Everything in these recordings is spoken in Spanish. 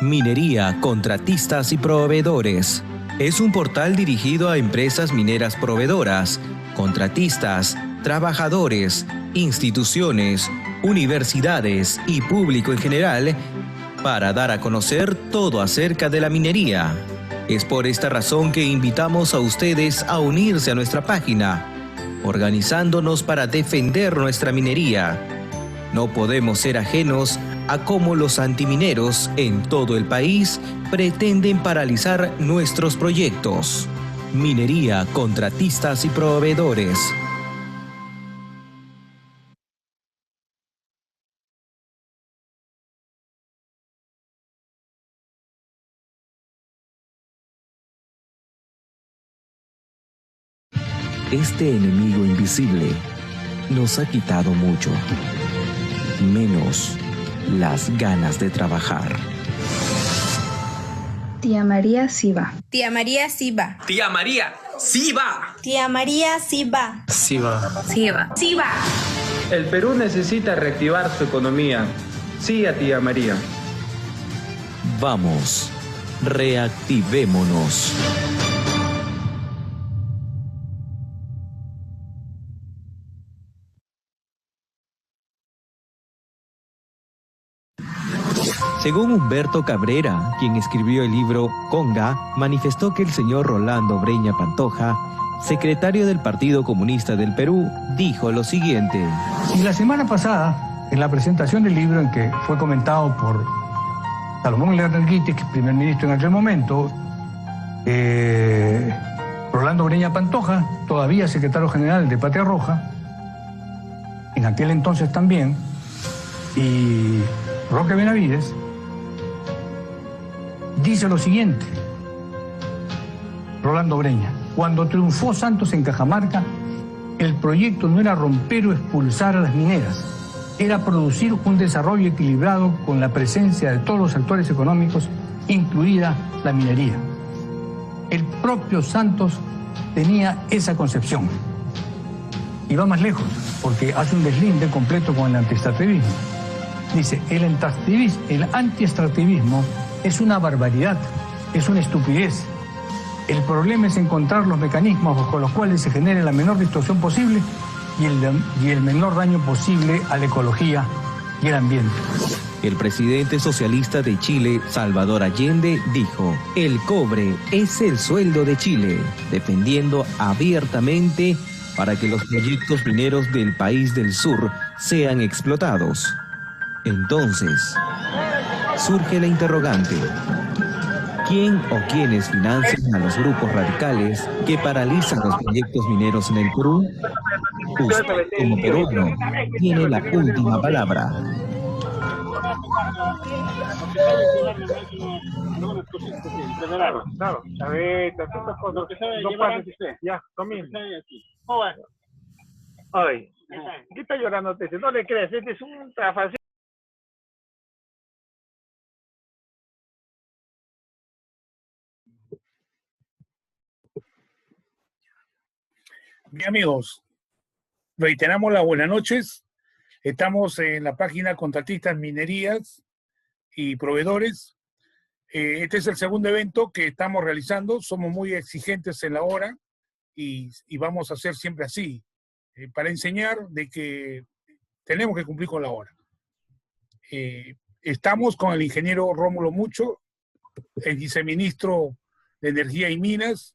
Minería, contratistas y proveedores. Es un portal dirigido a empresas mineras proveedoras, contratistas, trabajadores, instituciones, universidades y público en general para dar a conocer todo acerca de la minería. Es por esta razón que invitamos a ustedes a unirse a nuestra página, organizándonos para defender nuestra minería. No podemos ser ajenos a cómo los antimineros en todo el país pretenden paralizar nuestros proyectos. Minería, contratistas y proveedores. Este enemigo invisible nos ha quitado mucho, menos las ganas de trabajar. Tía María sí va. Tía María sí va. Tía María sí va. Tía María sí va. Sí va. Sí va. Sí va. El Perú necesita reactivar su economía. Sí a tía María. Vamos, reactivémonos. Según Humberto Cabrera, quien escribió el libro Conga, manifestó que el señor Rolando Breña Pantoja, secretario del Partido Comunista del Perú, dijo lo siguiente. Y la semana pasada, en la presentación del libro, en que fue comentado por Salomón Lerner-Guitis, que es primer ministro en aquel momento, Rolando Breña Pantoja, todavía secretario general de Patria Roja, en aquel entonces también, y Roque Benavides, dice lo siguiente: Rolando Breña, cuando triunfó Santos en Cajamarca, el proyecto no era romper o expulsar a las mineras, era producir un desarrollo equilibrado con la presencia de todos los actores económicos, incluida la minería. El propio Santos tenía esa concepción. Y va más lejos, porque hace un deslinde completo con el antiextractivismo. Dice, el antiextractivismo es una barbaridad, es una estupidez. El problema es encontrar los mecanismos bajo los cuales se genere la menor distorsión posible y el menor daño posible a la ecología y el ambiente. El presidente socialista de Chile, Salvador Allende, dijo: el cobre es el sueldo de Chile, defendiendo abiertamente para que los proyectos mineros del país del sur sean explotados. Entonces, surge la interrogante: ¿quién o quiénes financian a los grupos radicales que paralizan los proyectos mineros en el Perú? Usted, como peruano, tiene la última palabra. Claro, chavetas, estas cosas. No pases usted. Ya, comienza. Ay, ¿qué está llorando? No le creas, este es un trafacito. Bien, amigos, reiteramos las buenas noches. Estamos en la página Contratistas, Minerías y Proveedores. Este es el segundo evento que estamos realizando. Somos muy exigentes en la hora y vamos a hacer siempre así, para enseñar de que tenemos que cumplir con la hora. Estamos con el ingeniero Rómulo Mucho, el viceministro de Energía y Minas,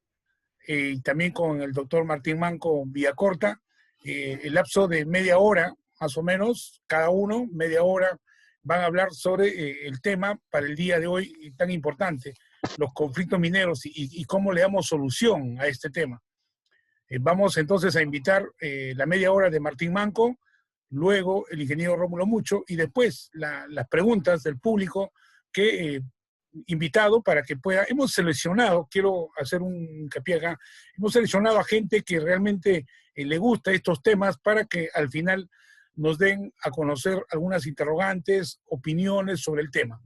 y también con el doctor Martín Manco Villacorta. El lapso de media hora, más o menos, cada uno, media hora, van a hablar sobre el tema para el día de hoy tan importante, los conflictos mineros y cómo le damos solución a este tema. Vamos entonces a invitar la media hora de Martín Manco, luego el ingeniero Rómulo Mucho, y después las preguntas del público que invitado para que pueda. Hemos seleccionado, quiero hacer un hincapié acá, hemos seleccionado a gente que realmente le gusta estos temas para que al final nos den a conocer algunas interrogantes, opiniones sobre el tema.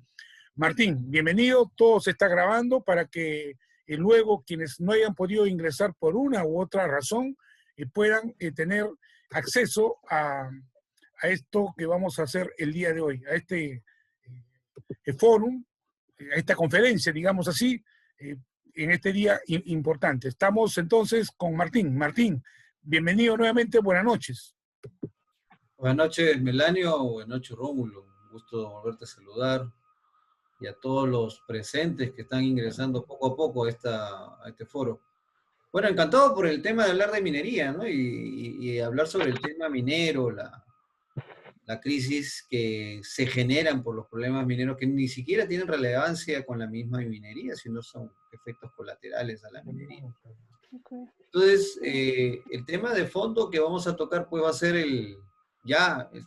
Martín, bienvenido, todo se está grabando para que luego quienes no hayan podido ingresar por una u otra razón puedan tener acceso a esto que vamos a hacer el día de hoy, a este fórum a esta conferencia, digamos así, en este día importante. Estamos entonces con Martín. Martín, bienvenido nuevamente, buenas noches. Buenas noches, Melanio, buenas noches, Rómulo. Un gusto volverte a saludar y a todos los presentes que están ingresando poco a poco a este foro. Bueno, encantado por el tema de hablar de minería, ¿no? Y hablar sobre el tema minero, la crisis que se generan por los problemas mineros que ni siquiera tienen relevancia con la misma minería, sino son efectos colaterales a la minería. Entonces, el tema de fondo que vamos a tocar pues va a ser el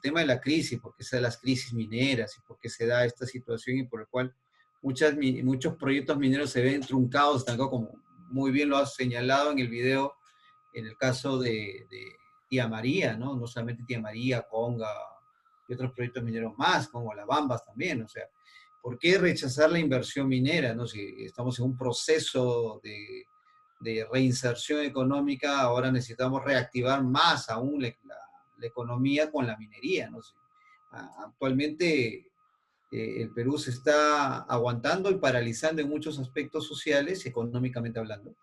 tema de la crisis, por qué se dan las crisis mineras y por qué se da esta situación y por el cual muchos proyectos mineros se ven truncados, estancados, como muy bien lo has señalado en el video, en el caso de Tía María, ¿no? No solamente Tía María, Conga y otros proyectos mineros más, como Las Bambas también, o sea, ¿por qué rechazar la inversión minera, no? Si estamos en un proceso de reinserción económica, ahora necesitamos reactivar más aún la economía con la minería, ¿no? Actualmente el Perú se está aguantando y paralizando en muchos aspectos sociales y económicamente hablando,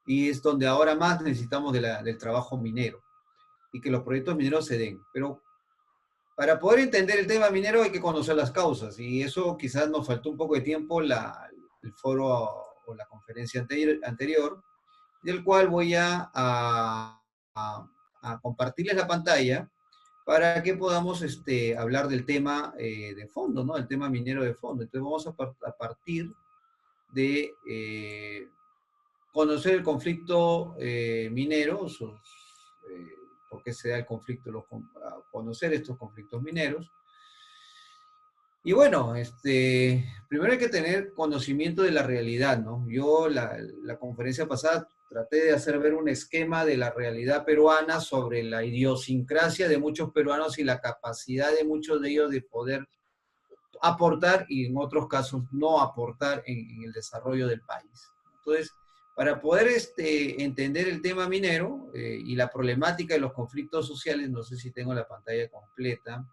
y es donde ahora más necesitamos del trabajo minero y que los proyectos mineros se den. Pero para poder entender el tema minero hay que conocer las causas, y eso quizás nos faltó un poco de tiempo el foro o la conferencia anterior, del cual voy a compartirles la pantalla para que podamos hablar del tema de fondo, ¿no? El tema minero de fondo. Entonces vamos a partir de conocer el conflicto minero, por qué se da el conflicto, conocer estos conflictos mineros. Y bueno, primero hay que tener conocimiento de la realidad, ¿no? Yo la conferencia pasada traté de hacer ver un esquema de la realidad peruana sobre la idiosincrasia de muchos peruanos y la capacidad de muchos de ellos de poder aportar y en otros casos no aportar en el desarrollo del país. Entonces, para poder entender el tema minero y la problemática de los conflictos sociales, no sé si tengo la pantalla completa,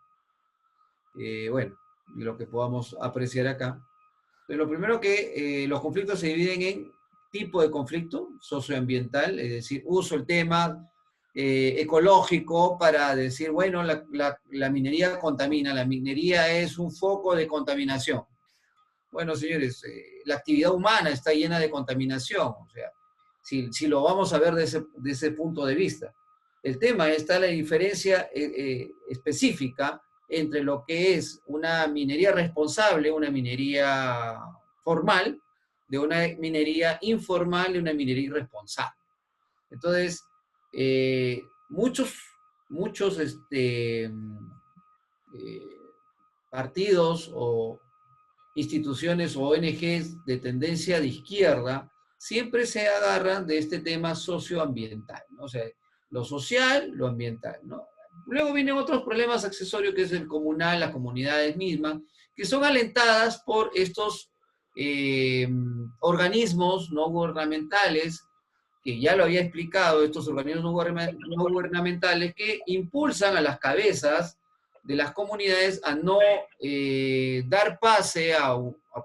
bueno, lo que podamos apreciar acá. Pero lo primero que los conflictos se dividen en tipo de conflicto socioambiental, es decir, uso el tema ecológico para decir, bueno, la minería contamina, la minería es un foco de contaminación. Bueno, señores, la actividad humana está llena de contaminación, o sea, si lo vamos a ver de ese punto de vista. El tema está la diferencia específica entre lo que es una minería responsable, una minería formal, de una minería informal y una minería irresponsable. Entonces, muchos partidos o instituciones o ONGs de tendencia de izquierda siempre se agarran de este tema socioambiental, ¿no? O sea, lo social, lo ambiental, ¿no? Luego vienen otros problemas accesorios, que es el comunal, las comunidades mismas, que son alentadas por estos organismos no gubernamentales, que ya lo había explicado, estos organismos no gubernamentales que impulsan a las cabezas de las comunidades a no dar pase a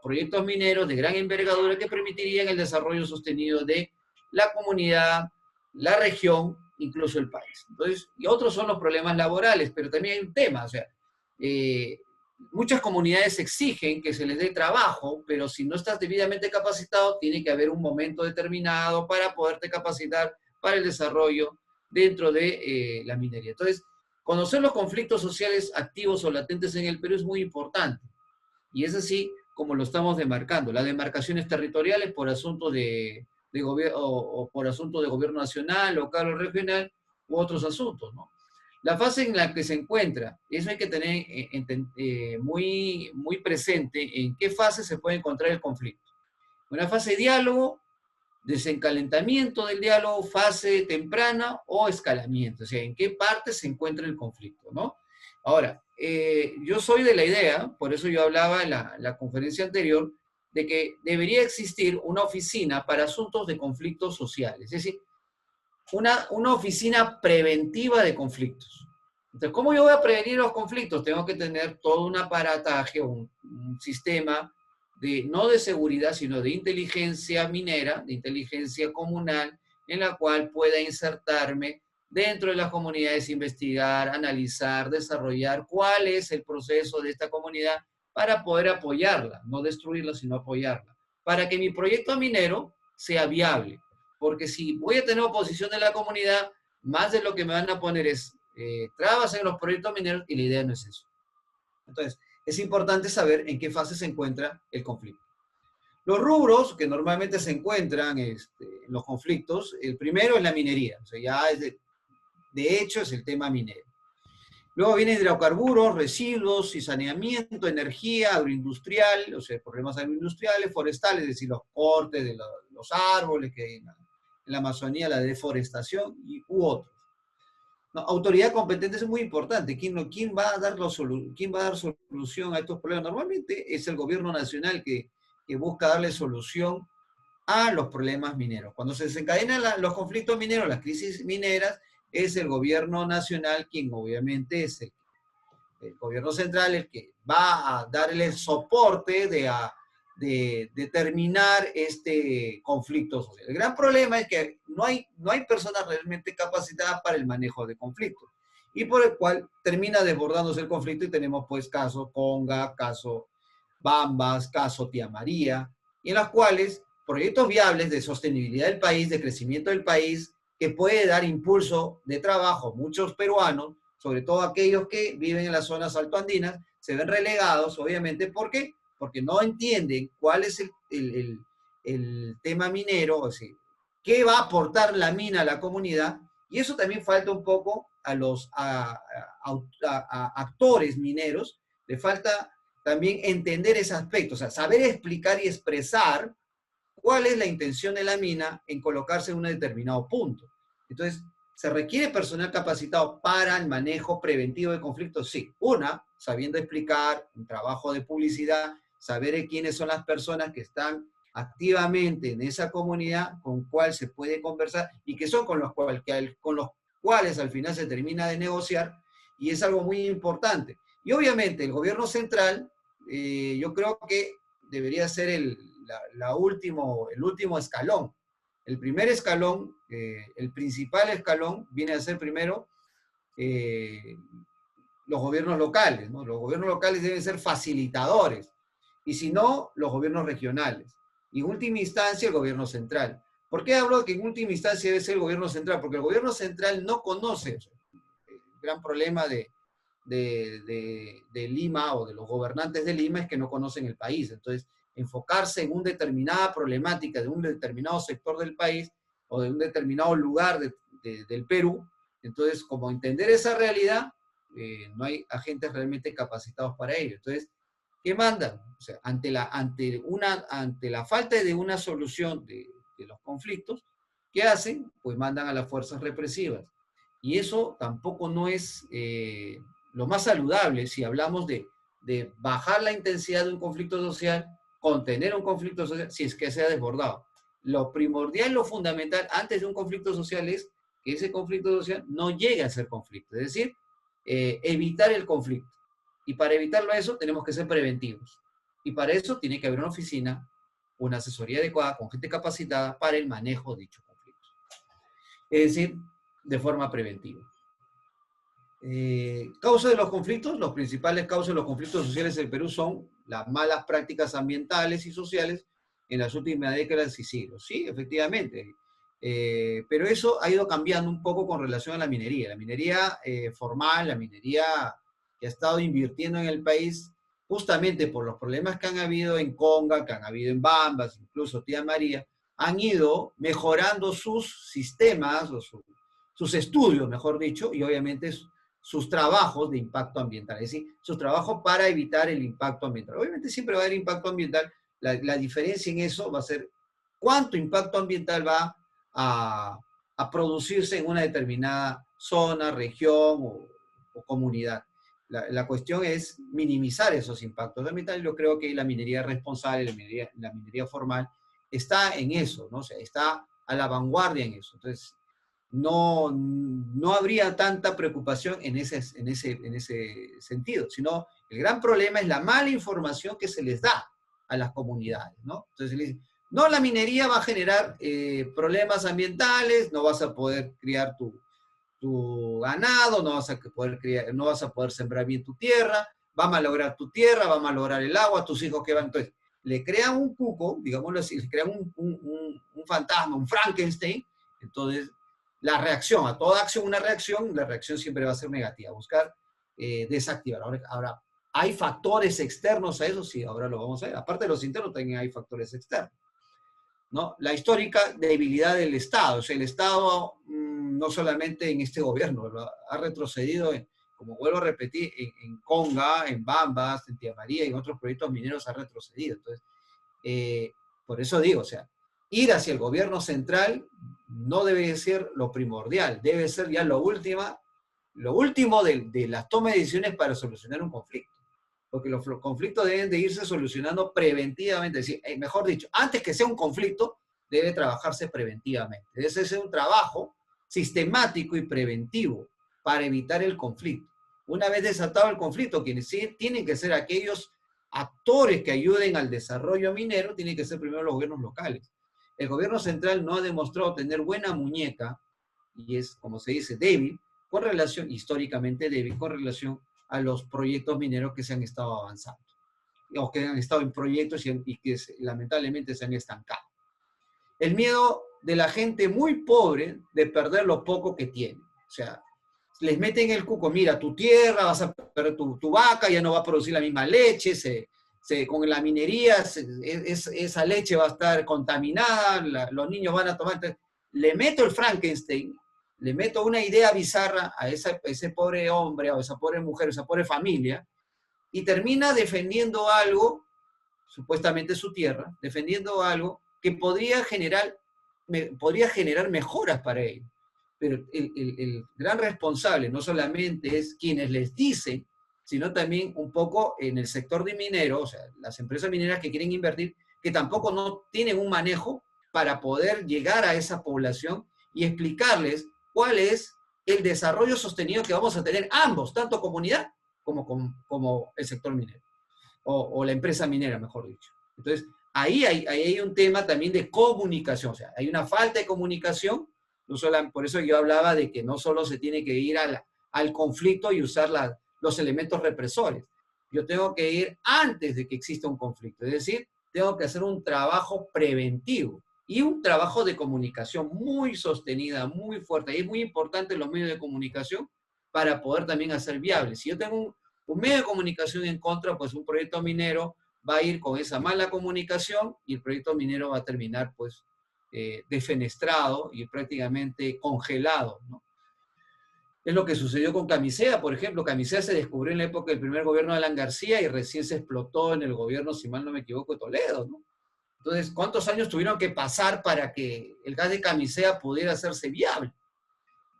proyectos mineros de gran envergadura que permitirían el desarrollo sostenido de la comunidad, la región, incluso el país. Entonces, y otros son los problemas laborales, pero también hay un tema, o sea, muchas comunidades exigen que se les dé trabajo, pero si no estás debidamente capacitado, tiene que haber un momento determinado para poderte capacitar para el desarrollo dentro de la minería. Entonces, conocer los conflictos sociales activos o latentes en el Perú es muy importante, y es así como lo estamos demarcando. Las demarcaciones territoriales por asuntos de gobierno o por asuntos de gobierno nacional, local o regional, u otros asuntos, ¿no? La fase en la que se encuentra, eso hay que tener muy, muy presente en qué fase se puede encontrar el conflicto. Una fase de diálogo, desencalentamiento del diálogo, fase temprana o escalamiento, o sea, en qué parte se encuentra el conflicto, ¿no? Ahora, yo soy de la idea, por eso yo hablaba en la conferencia anterior, de que debería existir una oficina para asuntos de conflictos sociales, es decir, una oficina preventiva de conflictos. Entonces, ¿cómo yo voy a prevenir los conflictos? Tengo que tener todo un aparataje, un sistema no de seguridad, sino de inteligencia minera, de inteligencia comunal, en la cual pueda insertarme dentro de las comunidades, investigar, analizar, desarrollar cuál es el proceso de esta comunidad para poder apoyarla, no destruirla, sino apoyarla, para que mi proyecto minero sea viable. Porque si voy a tener oposición de la comunidad, más de lo que me van a poner es trabas en los proyectos mineros, y la idea no es eso. Entonces, es importante saber en qué fase se encuentra el conflicto. Los rubros que normalmente se encuentran en los conflictos, el primero es la minería, o sea, ya es de hecho es el tema minero. Luego vienen hidrocarburos, residuos y saneamiento, energía, agroindustrial, o sea, problemas agroindustriales, forestales, es decir, los cortes de los árboles, que hay en la Amazonía, la deforestación u otros. No, autoridad competente es muy importante. ¿Quién va a dar solución a estos problemas? Normalmente es el gobierno nacional que busca darle solución a los problemas mineros. Cuando se desencadenan los conflictos mineros, las crisis mineras, es el gobierno nacional quien obviamente es el gobierno central el que va a darle soporte de determinar este conflicto social. El gran problema es que no hay personas realmente capacitadas para el manejo de conflictos, y por el cual termina desbordándose el conflicto, y tenemos pues caso Conga, caso Bambas, caso Tía María, y en las cuales proyectos viables de sostenibilidad del país, de crecimiento del país, que puede dar impulso de trabajo a muchos peruanos, sobre todo aquellos que viven en las zonas altoandinas, se ven relegados, obviamente. ¿Por qué? Porque no entienden cuál es el tema minero, es decir, qué va a aportar la mina a la comunidad, y eso también falta un poco a los actores mineros, le falta también entender ese aspecto, o sea, saber explicar y expresar cuál es la intención de la mina en colocarse en un determinado punto. Entonces, ¿se requiere personal capacitado para el manejo preventivo de conflictos? Sí. Sabiendo explicar, un trabajo de publicidad, saber quiénes son las personas que están activamente en esa comunidad, con cuál se puede conversar, y que son con los cuales al final se termina de negociar, y es algo muy importante. Y obviamente el gobierno central, yo creo que debería ser el último escalón. El primer escalón, el principal escalón, viene a ser primero los gobiernos locales, ¿no? Los gobiernos locales deben ser facilitadores, y si no, los gobiernos regionales. Y en última instancia, el gobierno central. ¿Por qué hablo de que en última instancia debe ser el gobierno central? Porque el gobierno central no conoce eso. El gran problema de Lima, o de los gobernantes de Lima, es que no conocen el país. Entonces, enfocarse en una determinada problemática de un determinado sector del país, o de un determinado lugar del Perú, entonces, como entender esa realidad, no hay agentes realmente capacitados para ello. Entonces, ¿qué mandan? O sea, ante la falta de una solución de los conflictos, ¿qué hacen? Pues mandan a las fuerzas represivas. Y eso tampoco no es lo más saludable si hablamos de bajar la intensidad de un conflicto social, contener un conflicto social, si es que se ha desbordado. Lo primordial, lo fundamental antes de un conflicto social es que ese conflicto social no llegue a ser conflicto, es decir, evitar el conflicto. Y para evitarlo eso tenemos que ser preventivos. Y para eso tiene que haber una oficina, una asesoría adecuada, con gente capacitada para el manejo de dichos conflictos. Es decir, de forma preventiva. Causa de los conflictos, los principales causas de los conflictos sociales del Perú son las malas prácticas ambientales y sociales en las últimas décadas y siglos. Sí, efectivamente. Pero eso ha ido cambiando un poco con relación a la minería. La minería formal, la minería que ha estado invirtiendo en el país, justamente por los problemas que han habido en Conga, que han habido en Bambas, incluso Tía María, han ido mejorando sus sistemas, o sus estudios, mejor dicho, y obviamente sus trabajos de impacto ambiental, es decir, sus trabajos para evitar el impacto ambiental. Obviamente siempre va a haber impacto ambiental, la diferencia en eso va a ser cuánto impacto ambiental va a producirse en una determinada zona, región o comunidad. La cuestión es minimizar esos impactos ambientales. Yo creo que la minería responsable, la minería formal, está en eso, ¿no? O sea, está a la vanguardia en eso. Entonces, no habría tanta preocupación en ese sentido, sino el gran problema es la mala información que se les da. a las comunidades, ¿no? Entonces le dicen, no, la minería va a generar problemas ambientales, no vas a poder criar tu ganado, no vas a poder sembrar bien tu tierra, va a malograr tu tierra, va a malograr el agua, tus hijos que van. Entonces, le crean un cuco, digámoslo así, le crean un fantasma, un Frankenstein. Entonces, la reacción, a toda acción una reacción, la reacción siempre va a ser negativa, buscar desactivar. Ahora, ¿hay factores externos a eso? Sí, ahora lo vamos a ver. Aparte de los internos, también hay factores externos, ¿no? La histórica debilidad del Estado. O sea, el Estado, no solamente en este gobierno, ha retrocedido, como vuelvo a repetir, en Conga, en Bambas, en Tía María y en otros proyectos mineros ha retrocedido. Entonces, por eso digo, o sea, ir hacia el gobierno central no debe ser lo primordial, debe ser ya lo último de las tomas de decisiones para solucionar un conflicto. Porque los conflictos deben de irse solucionando preventivamente. Es decir, mejor dicho, antes que sea un conflicto, debe trabajarse preventivamente. Debe ser un trabajo sistemático y preventivo para evitar el conflicto. Una vez desatado el conflicto, quienes sí tienen que ser aquellos actores que ayuden al desarrollo minero, tienen que ser primero los gobiernos locales. El gobierno central no ha demostrado tener buena muñeca, y es, como se dice, débil, históricamente débil, con relación a los proyectos mineros que se han estado avanzando, o que han estado en proyectos y que lamentablemente se han estancado. El miedo de la gente muy pobre de perder lo poco que tiene. O sea, les meten el cuco, mira, tu tierra, vas a perder tu vaca, ya no va a producir la misma leche, con la minería esa leche va a estar contaminada, los niños van a tomar. Entonces, le meto el Frankenstein, le meto una idea bizarra a ese pobre hombre, o esa pobre mujer, esa pobre familia, y termina defendiendo algo, supuestamente su tierra, defendiendo algo que podría generar mejoras para ellos. Pero el gran responsable no solamente es quienes les dicen, sino también un poco en el sector de minero, o sea, las empresas mineras que quieren invertir, que tampoco no tienen un manejo para poder llegar a esa población y explicarles cuál es el desarrollo sostenido que vamos a tener ambos, tanto comunidad como el sector minero, o la empresa minera, mejor dicho. Entonces, ahí hay un tema también de comunicación, o sea, hay una falta de comunicación, por eso yo hablaba de que no solo se tiene que ir al conflicto y usar los elementos represores. Yo tengo que ir antes de que exista un conflicto, es decir, tengo que hacer un trabajo preventivo y un trabajo de comunicación muy sostenida, muy fuerte. Y es muy importante los medios de comunicación para poder también hacer viable. Si yo tengo un medio de comunicación en contra, pues un proyecto minero va a ir con esa mala comunicación y el proyecto minero va a terminar pues defenestrado y prácticamente congelado, ¿no? Es lo que sucedió con Camisea, por ejemplo. Camisea se descubrió en la época del primer gobierno de Alan García y recién se explotó en el gobierno, si mal no me equivoco, de Toledo, ¿no? Entonces, ¿cuántos años tuvieron que pasar para que el gas de Camisea pudiera hacerse viable?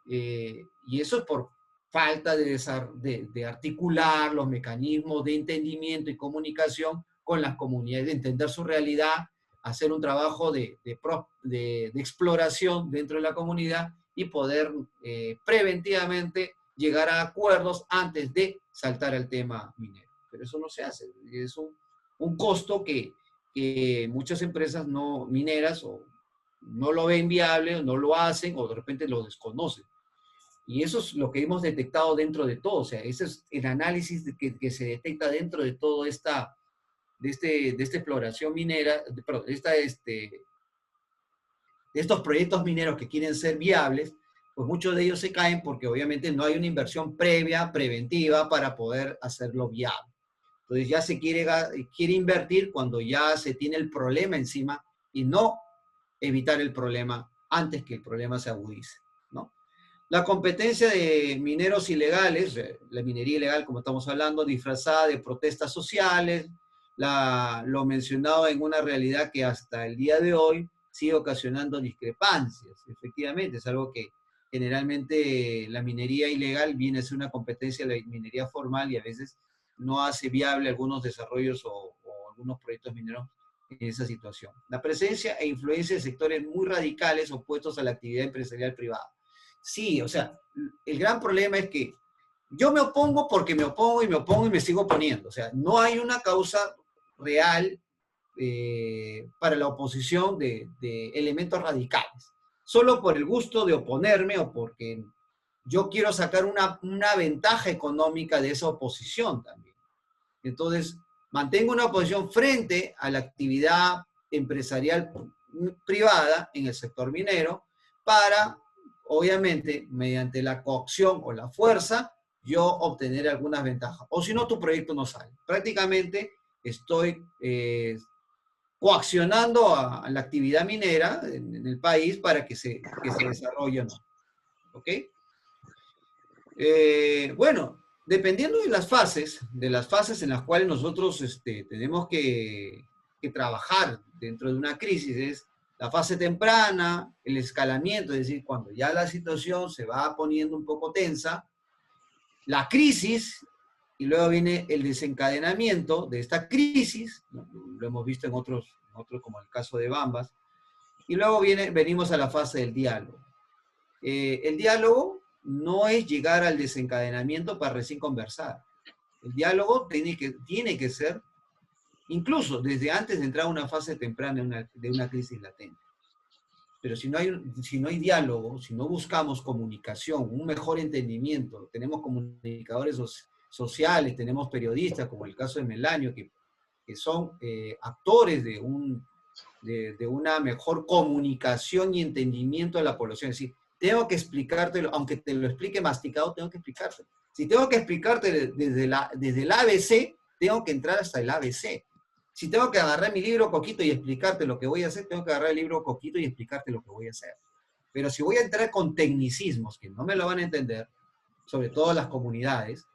Y eso es por falta de articular los mecanismos de entendimiento y comunicación con las comunidades, de entender su realidad, hacer un trabajo de exploración dentro de la comunidad y poder preventivamente llegar a acuerdos antes de saltar al tema minero. Pero eso no se hace. Es un costo que muchas empresas mineras no lo ven viable, o no lo hacen, o de repente lo desconocen. Y eso es lo que hemos detectado dentro de todo. O sea, ese es el análisis que se detecta dentro de todo de esta exploración minera, de estos proyectos mineros que quieren ser viables, pues muchos de ellos se caen porque obviamente no hay una inversión previa, preventiva, para poder hacerlo viable. Entonces ya se quiere invertir cuando ya se tiene el problema encima y no evitar el problema antes que el problema se agudice, ¿no? La competencia de mineros ilegales, la minería ilegal, como estamos hablando, disfrazada de protestas sociales, lo mencionado en una realidad que hasta el día de hoy sigue ocasionando discrepancias. Efectivamente, es algo que generalmente la minería ilegal viene a ser una competencia de la minería formal y a veces no hace viable algunos desarrollos o algunos proyectos mineros en esa situación. La presencia e influencia de sectores muy radicales opuestos a la actividad empresarial privada. Sí, o sea, el gran problema es que yo me opongo porque me opongo y me sigo oponiendo. O sea, no hay una causa real para la oposición de elementos radicales, solo por el gusto de oponerme o porque yo quiero sacar una ventaja económica de esa oposición también. Entonces, mantengo una oposición frente a la actividad empresarial privada en el sector minero para, obviamente, mediante la coacción o la fuerza, yo obtener algunas ventajas. O si no, tu proyecto no sale. Prácticamente estoy coaccionando a la actividad minera en el país para que se desarrolle o no. ¿Ok? Bueno, dependiendo de las fases en las cuales nosotros tenemos que trabajar dentro de una crisis, es la fase temprana, el escalamiento, es decir, cuando ya la situación se va poniendo un poco tensa, la crisis, y luego viene el desencadenamiento de esta crisis, ¿no? Lo hemos visto en otros, como el caso de Bambas, y luego venimos a la fase del diálogo. El diálogo no es llegar al desencadenamiento para recién conversar. El diálogo tiene que ser, incluso desde antes de entrar a una fase temprana de una crisis latente. Pero si no hay diálogo, si no buscamos comunicación, un mejor entendimiento, tenemos comunicadores sociales, tenemos periodistas, como el caso de Melanio, que son actores de una mejor comunicación y entendimiento de la población. Es decir, tengo que explicártelo, aunque te lo explique masticado, tengo que explicártelo. Si tengo que explicarte desde el ABC, tengo que entrar hasta el ABC. Si tengo que agarrar mi libro Coquito y explicarte lo que voy a hacer, tengo que agarrar el libro Coquito y explicarte lo que voy a hacer. Pero si voy a entrar con tecnicismos que no me lo van a entender, sobre todo las comunidades,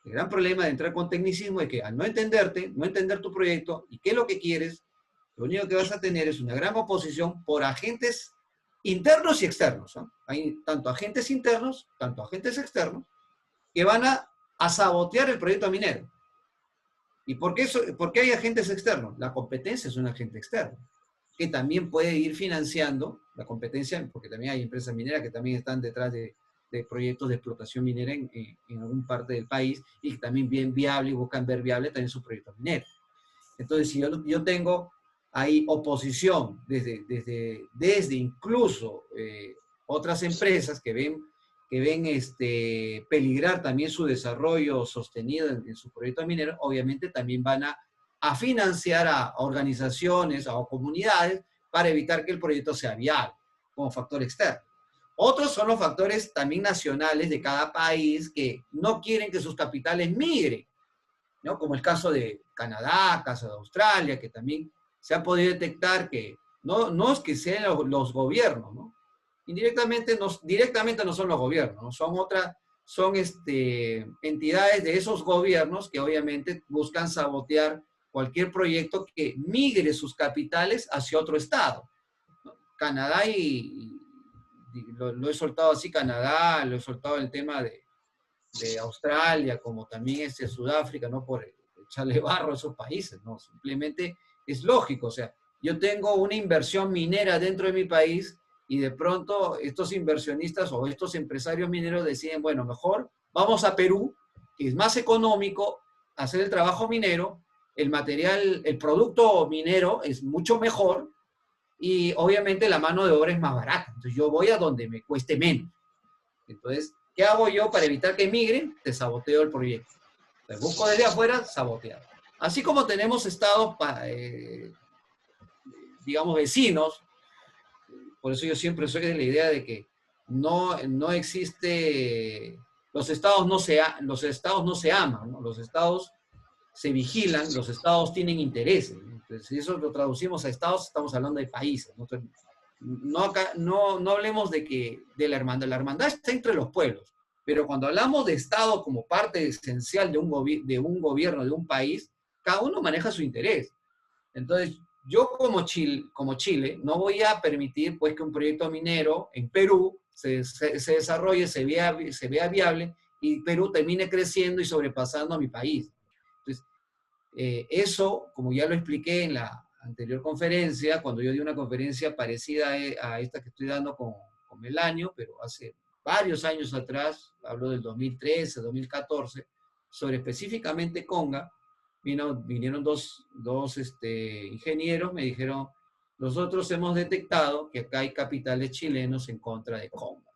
el gran problema de entrar con tecnicismo es que al no entenderte, no entender tu proyecto y qué es lo que quieres, lo único que vas a tener es una gran oposición por agentes internos y externos, ¿no? Hay tanto agentes internos, tanto agentes externos, que van a sabotear el proyecto minero. ¿Y por qué hay agentes externos? La competencia es un agente externo, que también puede ir financiando la competencia, porque también hay empresas mineras que también están detrás de proyectos de explotación minera en alguna parte del país, y que también bien viable y buscan ver viable también su proyecto minero. Entonces, si yo tengo ahí oposición desde incluso otras empresas que ven peligrar también su desarrollo sostenido en su proyecto minero, obviamente también van a financiar a organizaciones, a comunidades, para evitar que el proyecto sea viable, como factor externo. Otros son los factores también nacionales de cada país que no quieren que sus capitales migren, ¿no? Como el caso de Canadá, caso de Australia, que también se ha podido detectar que no es que sean los gobiernos, ¿no? Directamente no son los gobiernos, ¿no? Son entidades de esos gobiernos que obviamente buscan sabotear cualquier proyecto que migre sus capitales hacia otro estado, ¿no? Canadá lo he soltado así, Canadá, lo he soltado el tema de Australia, como también Sudáfrica, no por echarle barro a esos países, no, simplemente es lógico, o sea, yo tengo una inversión minera dentro de mi país y de pronto estos inversionistas o estos empresarios mineros deciden, bueno, mejor vamos a Perú, que es más económico hacer el trabajo minero, el producto minero es mucho mejor y obviamente la mano de obra es más barata. Entonces yo voy a donde me cueste menos. Entonces, ¿qué hago yo para evitar que migren? Te saboteo el proyecto. Te busco desde afuera, sabotear. Así como tenemos estados, digamos, vecinos. Por eso yo siempre soy de la idea de que no existe, los estados no se aman, ¿no? Los estados se vigilan, los estados tienen intereses. Entonces, si eso lo traducimos a estados, estamos hablando de países, ¿no? No hablemos de la hermandad está entre los pueblos, pero cuando hablamos de estado como parte esencial de un gobierno, de un país, cada uno maneja su interés. Entonces, yo como Chile no voy a permitir pues que un proyecto minero en Perú se desarrolle, se vea viable y Perú termine creciendo y sobrepasando a mi país. Entonces, eso, como ya lo expliqué en la anterior conferencia, cuando yo di una conferencia parecida a esta que estoy dando con Melanio, pero hace varios años atrás, hablo del 2013, 2014, sobre específicamente Conga, vinieron dos ingenieros, me dijeron, nosotros hemos detectado que acá hay capitales chilenos en contra de Conga.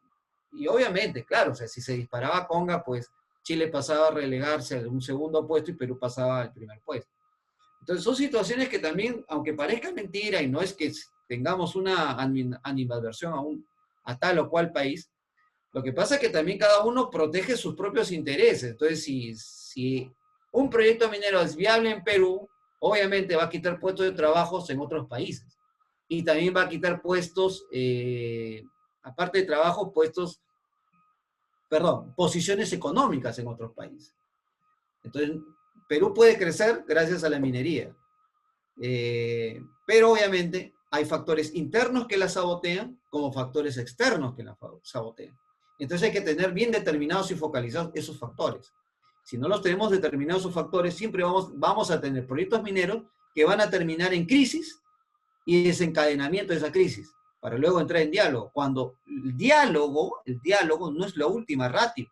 Y obviamente, claro, o sea, si se disparaba Conga, pues Chile pasaba a relegarse a un segundo puesto y Perú pasaba al primer puesto. Entonces son situaciones que también, aunque parezca mentira, y no es que tengamos una animadversión a tal o cual país, lo que pasa es que también cada uno protege sus propios intereses. Entonces, si un proyecto minero es viable en Perú, obviamente va a quitar puestos de trabajo en otros países. Y también va a quitar puestos, aparte de trabajo, posiciones económicas en otros países. Entonces, Perú puede crecer gracias a la minería. Pero obviamente hay factores internos que la sabotean, como factores externos que la sabotean. Entonces hay que tener bien determinados y focalizados esos factores. Si no los tenemos determinados esos factores, siempre vamos a tener proyectos mineros que van a terminar en crisis y desencadenamiento de esa crisis, para luego entrar en diálogo. Cuando el diálogo no es la última ratio.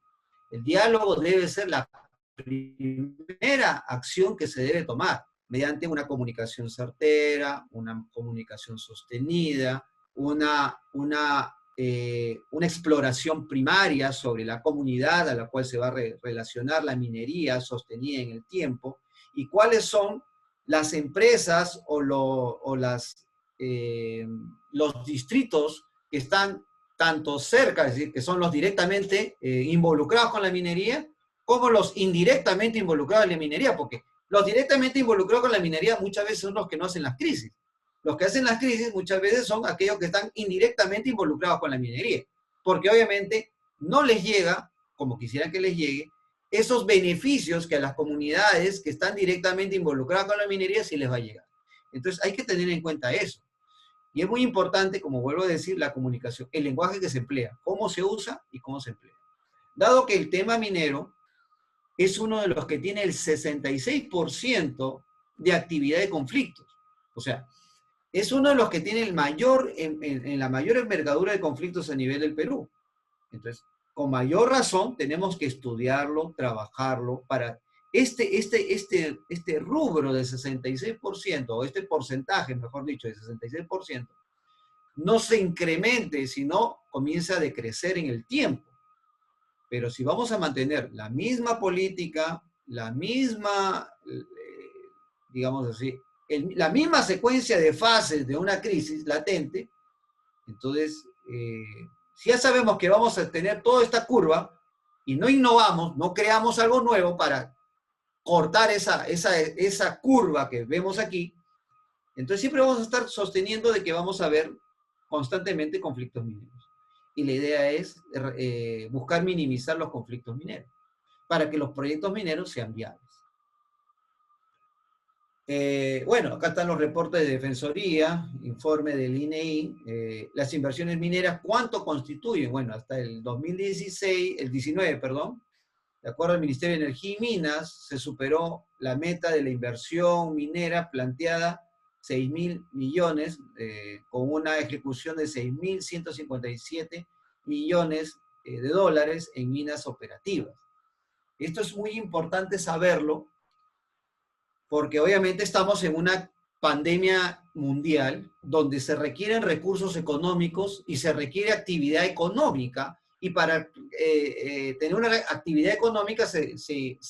El diálogo debe ser la primera acción que se debe tomar, mediante una comunicación certera, una comunicación sostenida, una exploración primaria sobre la comunidad a la cual se va a relacionar la minería sostenida en el tiempo, y cuáles son las empresas o los distritos que están tanto cerca, es decir, que son los directamente involucrados con la minería, como los indirectamente involucrados en la minería, porque los directamente involucrados con la minería muchas veces son los que no hacen las crisis. Los que hacen las crisis muchas veces son aquellos que están indirectamente involucrados con la minería, porque obviamente no les llega, como quisieran que les llegue, esos beneficios que a las comunidades que están directamente involucradas con la minería sí les va a llegar. Entonces hay que tener en cuenta eso. Y es muy importante, como vuelvo a decir, la comunicación, el lenguaje que se emplea, cómo se usa y cómo se emplea. Dado que el tema minero es uno de los que tiene el 66% de actividad de conflictos. O sea, es uno de los que tiene el mayor, en la mayor envergadura de conflictos a nivel del Perú. Entonces, con mayor razón, tenemos que estudiarlo, trabajarlo, para este rubro del 66%, o este porcentaje, mejor dicho, del 66%, no se incremente, sino comienza a decrecer en el tiempo. Pero si vamos a mantener la misma política, la misma, digamos así, la misma secuencia de fases de una crisis latente, entonces, si ya sabemos que vamos a tener toda esta curva y no innovamos, no creamos algo nuevo para cortar esa curva que vemos aquí, entonces siempre vamos a estar sosteniendo de que vamos a ver constantemente conflictos mineros. Y la idea es buscar minimizar los conflictos mineros, para que los proyectos mineros sean viables. Bueno, acá están los reportes de Defensoría, informe del INEI, las inversiones mineras, ¿cuánto constituyen? Bueno, hasta el 19, de acuerdo al Ministerio de Energía y Minas, se superó la meta de la inversión minera planteada 6.000 millones, con una ejecución de 6.157 millones de dólares en minas operativas. Esto es muy importante saberlo, porque obviamente estamos en una pandemia mundial donde se requieren recursos económicos y se requiere actividad económica, y para tener una actividad económica se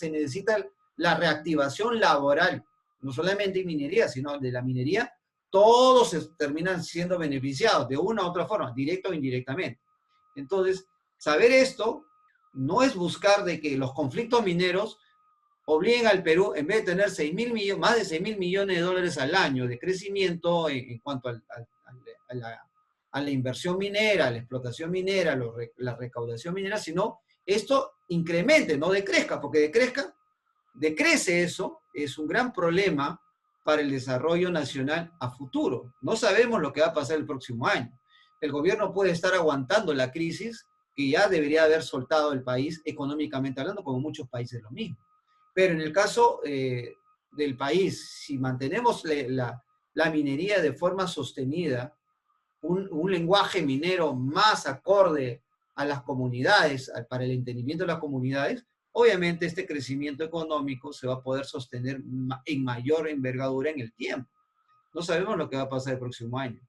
necesita la reactivación laboral, no solamente en minería, sino de la minería, todos terminan siendo beneficiados de una u otra forma, directa o indirectamente. Entonces, saber esto no es buscar de que los conflictos mineros obliguen al Perú, en vez de tener más de 6.000 millones de dólares al año de crecimiento en cuanto a la inversión minera, a la explotación minera, la recaudación minera, sino esto incremente, no decrezca, porque decrece eso, es un gran problema para el desarrollo nacional a futuro. No sabemos lo que va a pasar el próximo año. El gobierno puede estar aguantando la crisis que ya debería haber soltado el país económicamente hablando, como muchos países lo mismo. Pero en el caso del país, si mantenemos la minería de forma sostenida, un lenguaje minero más acorde a las comunidades, para el entendimiento de las comunidades, obviamente este crecimiento económico se va a poder sostener en mayor envergadura en el tiempo. No sabemos lo que va a pasar el próximo año.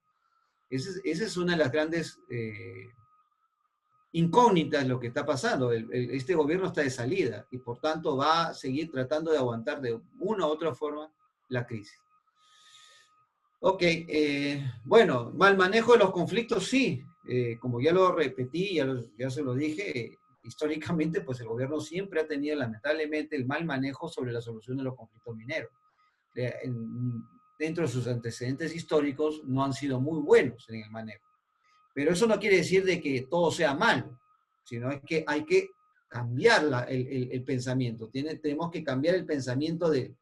Esa es una de las grandes incógnitas lo que está pasando. Este gobierno está de salida y por tanto va a seguir tratando de aguantar de una u otra forma la crisis. Ok, bueno, mal manejo de los conflictos, sí. Como ya lo repetí, ya se lo dije, históricamente pues el gobierno siempre ha tenido lamentablemente el mal manejo sobre la solución de los conflictos mineros. Dentro de sus antecedentes históricos no han sido muy buenos en el manejo. Pero eso no quiere decir de que todo sea malo, sino es que hay que cambiar el pensamiento. Tenemos que cambiar el pensamiento de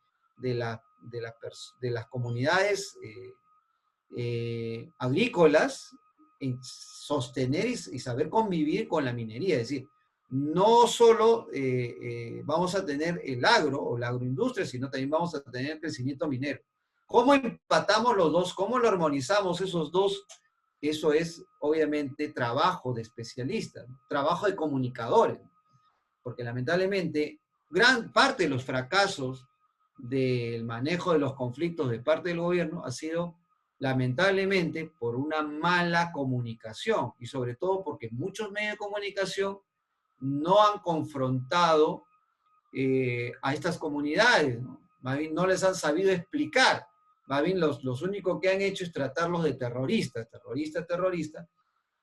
las comunidades agrícolas en sostener y saber convivir con la minería. Es decir, no solo vamos a tener el agro o la agroindustria, sino también vamos a tener el crecimiento minero. ¿Cómo empatamos los dos? ¿Cómo lo armonizamos esos dos? Eso es, obviamente, trabajo de especialistas, ¿no? Trabajo de comunicadores, ¿no? Porque lamentablemente, gran parte de los fracasos del manejo de los conflictos de parte del gobierno ha sido, lamentablemente, por una mala comunicación, y sobre todo porque muchos medios de comunicación no han confrontado a estas comunidades, ¿no? Más bien no les han sabido explicar. Más bien los únicos que han hecho es tratarlos de terroristas,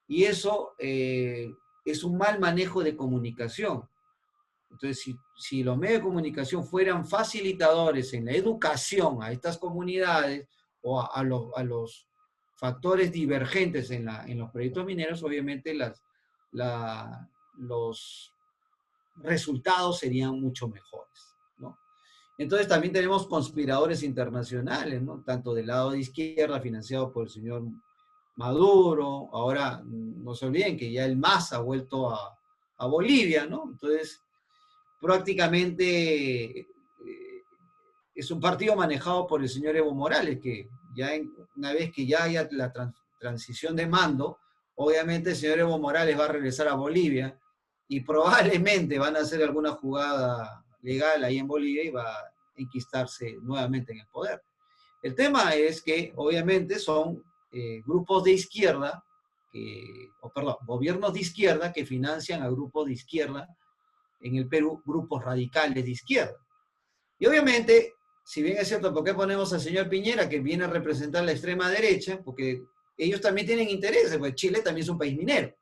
y eso es un mal manejo de comunicación. Entonces, si los medios de comunicación fueran facilitadores en la educación a estas comunidades o a los factores divergentes en los proyectos mineros, obviamente los resultados serían mucho mejores, ¿no? Entonces también tenemos conspiradores internacionales, ¿no? Tanto del lado de izquierda, financiado por el señor Maduro. Ahora, no se olviden que ya el MAS ha vuelto a Bolivia, ¿no? Entonces, prácticamente es un partido manejado por el señor Evo Morales, que ya una vez que ya haya la transición de mando, obviamente el señor Evo Morales va a regresar a Bolivia y probablemente van a hacer alguna jugada legal ahí en Bolivia y va a enquistarse nuevamente en el poder. El tema es que obviamente son grupos de izquierda, gobiernos de izquierda que financian a grupos de izquierda, en el Perú, grupos radicales de izquierda. Y obviamente, si bien es cierto, ¿por qué ponemos al señor Piñera, que viene a representar la extrema derecha? Porque ellos también tienen intereses, pues Chile también es un país minero.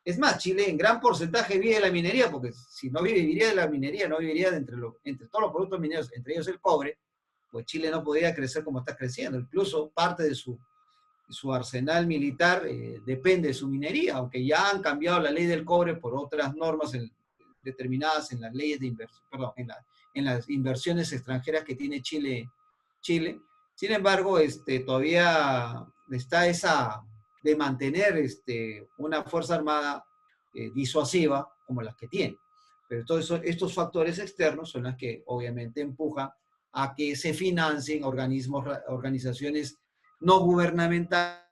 Es más, Chile en gran porcentaje vive de la minería, porque si no viviría de la minería, no viviría entre todos los productos mineros, entre ellos el cobre, pues Chile no podría crecer como está creciendo. Incluso parte de su arsenal militar depende de su minería, aunque ya han cambiado la ley del cobre por otras normas determinadas en las leyes de inversión, en las inversiones extranjeras que tiene Chile. Sin embargo, todavía está esa de mantener una fuerza armada disuasiva como las que tiene. Pero todos estos factores externos son los que obviamente empujan a que se financien organizaciones no gubernamentales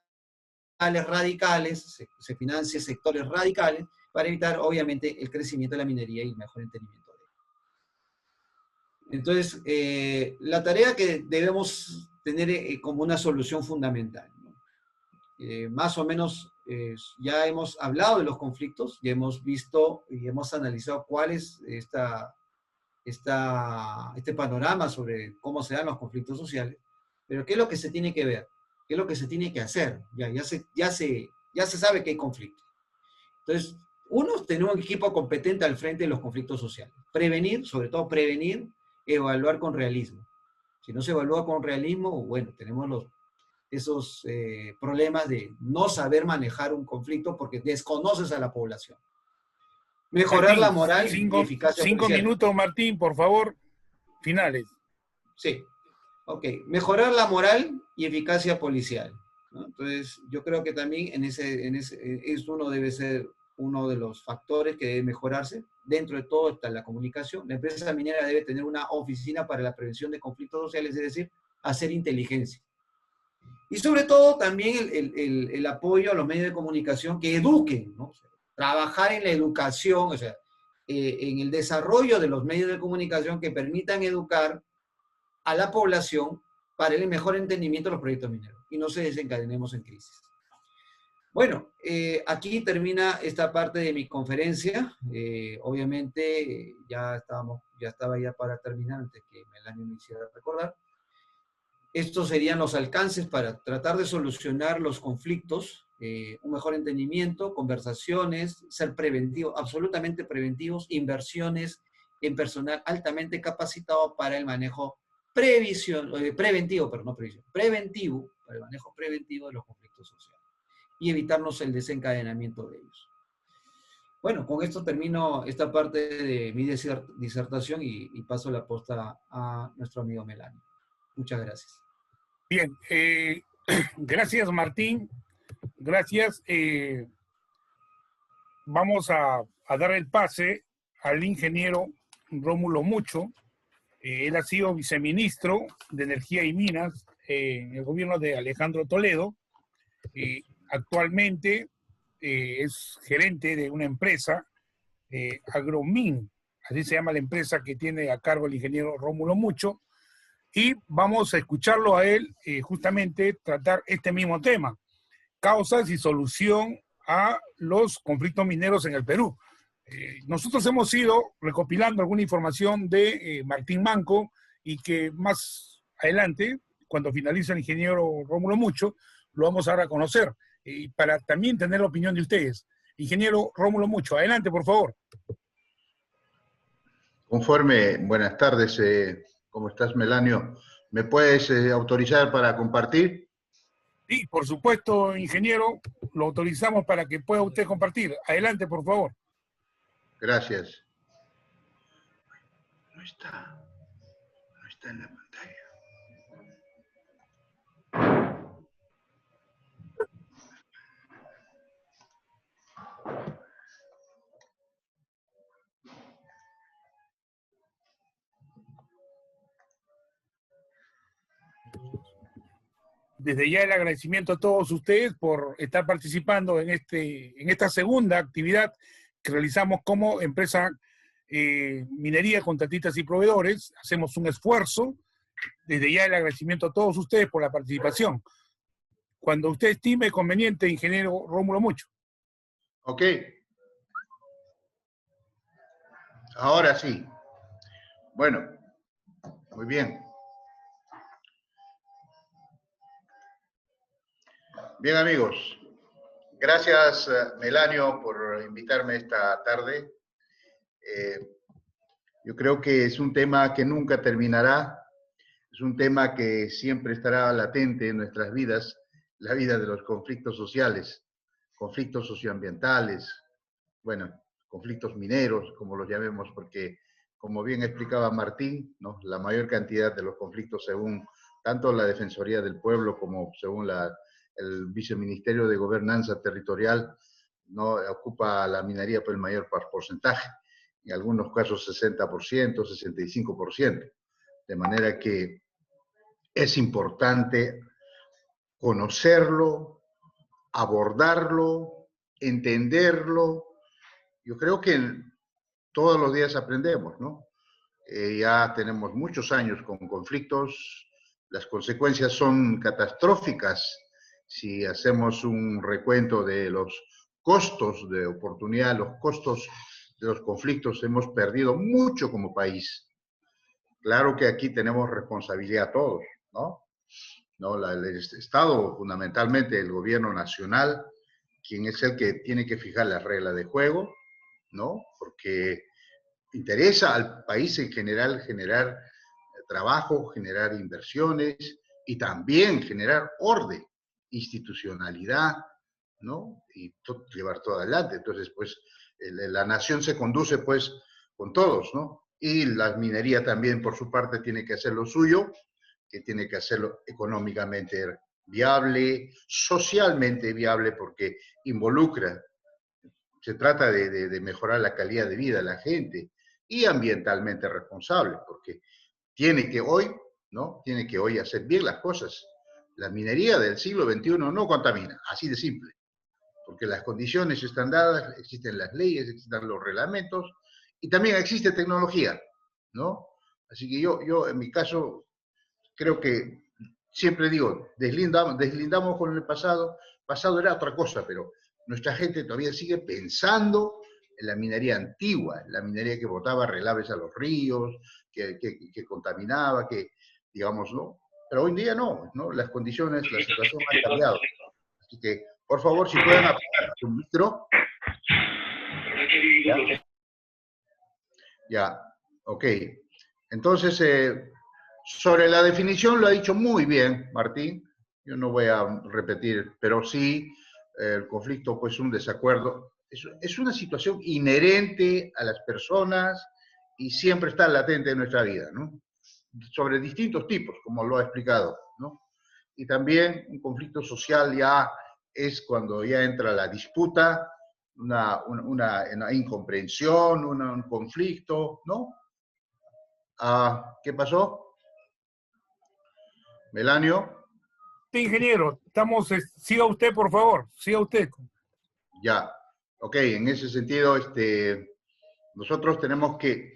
radicales, se financien sectores radicales para evitar obviamente el crecimiento de la minería y el mejor entendimiento de ella. Entonces, la tarea que debemos tener como una solución fundamental, ¿no? Más o menos ya hemos hablado de los conflictos, ya hemos visto y hemos analizado cuál es este panorama sobre cómo se dan los conflictos sociales, pero ¿qué es lo que se tiene que ver? ¿Qué es lo que se tiene que hacer? Ya se sabe que hay conflictos. Entonces, tenemos un equipo competente al frente de los conflictos sociales. Prevenir, sobre todo prevenir, evaluar con realismo. Si no se evalúa con realismo, bueno, tenemos esos problemas de no saber manejar un conflicto porque desconoces a la población. Mejorar Martín, la moral y eficacia policial. 5 minutos, Martín, por favor. Finales. Sí. Ok. Mejorar la moral y eficacia policial, ¿no? Entonces, yo creo que también debe ser uno de los factores que debe mejorarse. Dentro de todo está la comunicación. La empresa minera debe tener una oficina para la prevención de conflictos sociales, es decir, hacer inteligencia. Y sobre todo también el apoyo a los medios de comunicación que eduquen, ¿no? O sea, trabajar en la educación, o sea, en el desarrollo de los medios de comunicación que permitan educar a la población para el mejor entendimiento de los proyectos mineros y no se desencadenemos en crisis. Bueno, aquí termina esta parte de mi conferencia. Obviamente ya estaba ya para terminar antes que Melanio me hiciera recordar. Estos serían los alcances para tratar de solucionar los conflictos, un mejor entendimiento, conversaciones, ser preventivos, absolutamente preventivos, inversiones en personal altamente capacitado para el manejo preventivo, para el manejo preventivo de los conflictos sociales y evitarnos el desencadenamiento de ellos. Bueno, con esto termino esta parte de mi disertación y paso la posta a nuestro amigo Melanio. Muchas gracias. Bien, gracias Martín, gracias. Vamos a dar el pase al ingeniero Rómulo Mucho. Él ha sido viceministro de Energía y Minas en el gobierno de Alejandro Toledo. Actualmente es gerente de una empresa, Agromin, así se llama la empresa que tiene a cargo el ingeniero Rómulo Mucho, y vamos a escucharlo a él justamente tratar este mismo tema, causas y solución a los conflictos mineros en el Perú. Nosotros hemos ido recopilando alguna información de Martín Manco y que más adelante, cuando finalice el ingeniero Rómulo Mucho, lo vamos a dar a conocer. Para también tener la opinión de ustedes. Ingeniero Rómulo Mucho, adelante, por favor. Conforme, buenas tardes, ¿cómo estás, Melanio? ¿Me puedes autorizar para compartir? Sí, por supuesto, ingeniero, lo autorizamos para que pueda usted compartir. Adelante, por favor. Gracias. No está en la pantalla. Desde ya el agradecimiento a todos ustedes por estar participando en esta segunda actividad que realizamos como empresa minería, contratistas y proveedores. Hacemos un esfuerzo. Desde ya el agradecimiento a todos ustedes por la participación. Cuando usted estime conveniente, ingeniero Rómulo Mucho. Ok. Ahora sí. Bueno, muy bien. Bien, amigos. Gracias, Melanio, por invitarme esta tarde. Yo creo que es un tema que nunca terminará. Es un tema que siempre estará latente en nuestras vidas, la vida de los conflictos sociales, conflictos socioambientales, bueno, conflictos mineros, como los llamemos, porque, como bien explicaba Martín, ¿no?, la mayor cantidad de los conflictos, según tanto la Defensoría del Pueblo como según el Viceministerio de Gobernanza Territorial, no ocupa la minería por el mayor porcentaje, en algunos casos 60%, 65%, de manera que es importante conocerlo, abordarlo, entenderlo. Yo creo que todos los días aprendemos, ¿no? Ya tenemos muchos años con conflictos, las consecuencias son catastróficas. Si hacemos un recuento de los costos de oportunidad, los costos de los conflictos, hemos perdido mucho como país. Claro que aquí tenemos responsabilidad todos, ¿no? El Estado, fundamentalmente el gobierno nacional, quien es el que tiene que fijar las reglas de juego, ¿no? Porque interesa al país en general generar trabajo, generar inversiones y también generar orden, institucionalidad, ¿no? Y llevar todo adelante. Entonces, pues, la nación se conduce, pues, con todos, ¿no? Y la minería también, por su parte, tiene que hacer lo suyo, que tiene que hacerlo económicamente viable, socialmente viable, porque involucra, se trata de mejorar la calidad de vida de la gente, y ambientalmente responsable, porque tiene que hoy, ¿no?, tiene que hoy hacer bien las cosas. La minería del siglo XXI no contamina, así de simple, porque las condiciones están dadas, existen las leyes, existen los reglamentos, Y también existe tecnología, ¿no? Así que yo en mi caso, creo que siempre digo, deslindamos con el pasado era otra cosa, pero nuestra gente todavía sigue pensando en la minería antigua, la minería que botaba relaves a los ríos, que contaminaba, que, digamos, ¿no? Pero hoy en día no, ¿no? Las condiciones, la situación ha cambiado. Así que, por favor, si pueden apagar su micro. Ya, ok. Entonces, sobre la definición lo ha dicho muy bien Martín. Yo no voy a repetir, pero sí, el conflicto, pues un desacuerdo. Es una situación inherente a las personas y siempre está latente en nuestra vida, ¿no? Sobre distintos tipos, como lo ha explicado, ¿no? Y también un conflicto social ya es cuando ya entra la disputa, una incomprensión, un conflicto, ¿no? ¿Qué pasó? Melanio. Sí, ingeniero, siga usted, por favor, siga usted. Ya, ok, en ese sentido, nosotros tenemos que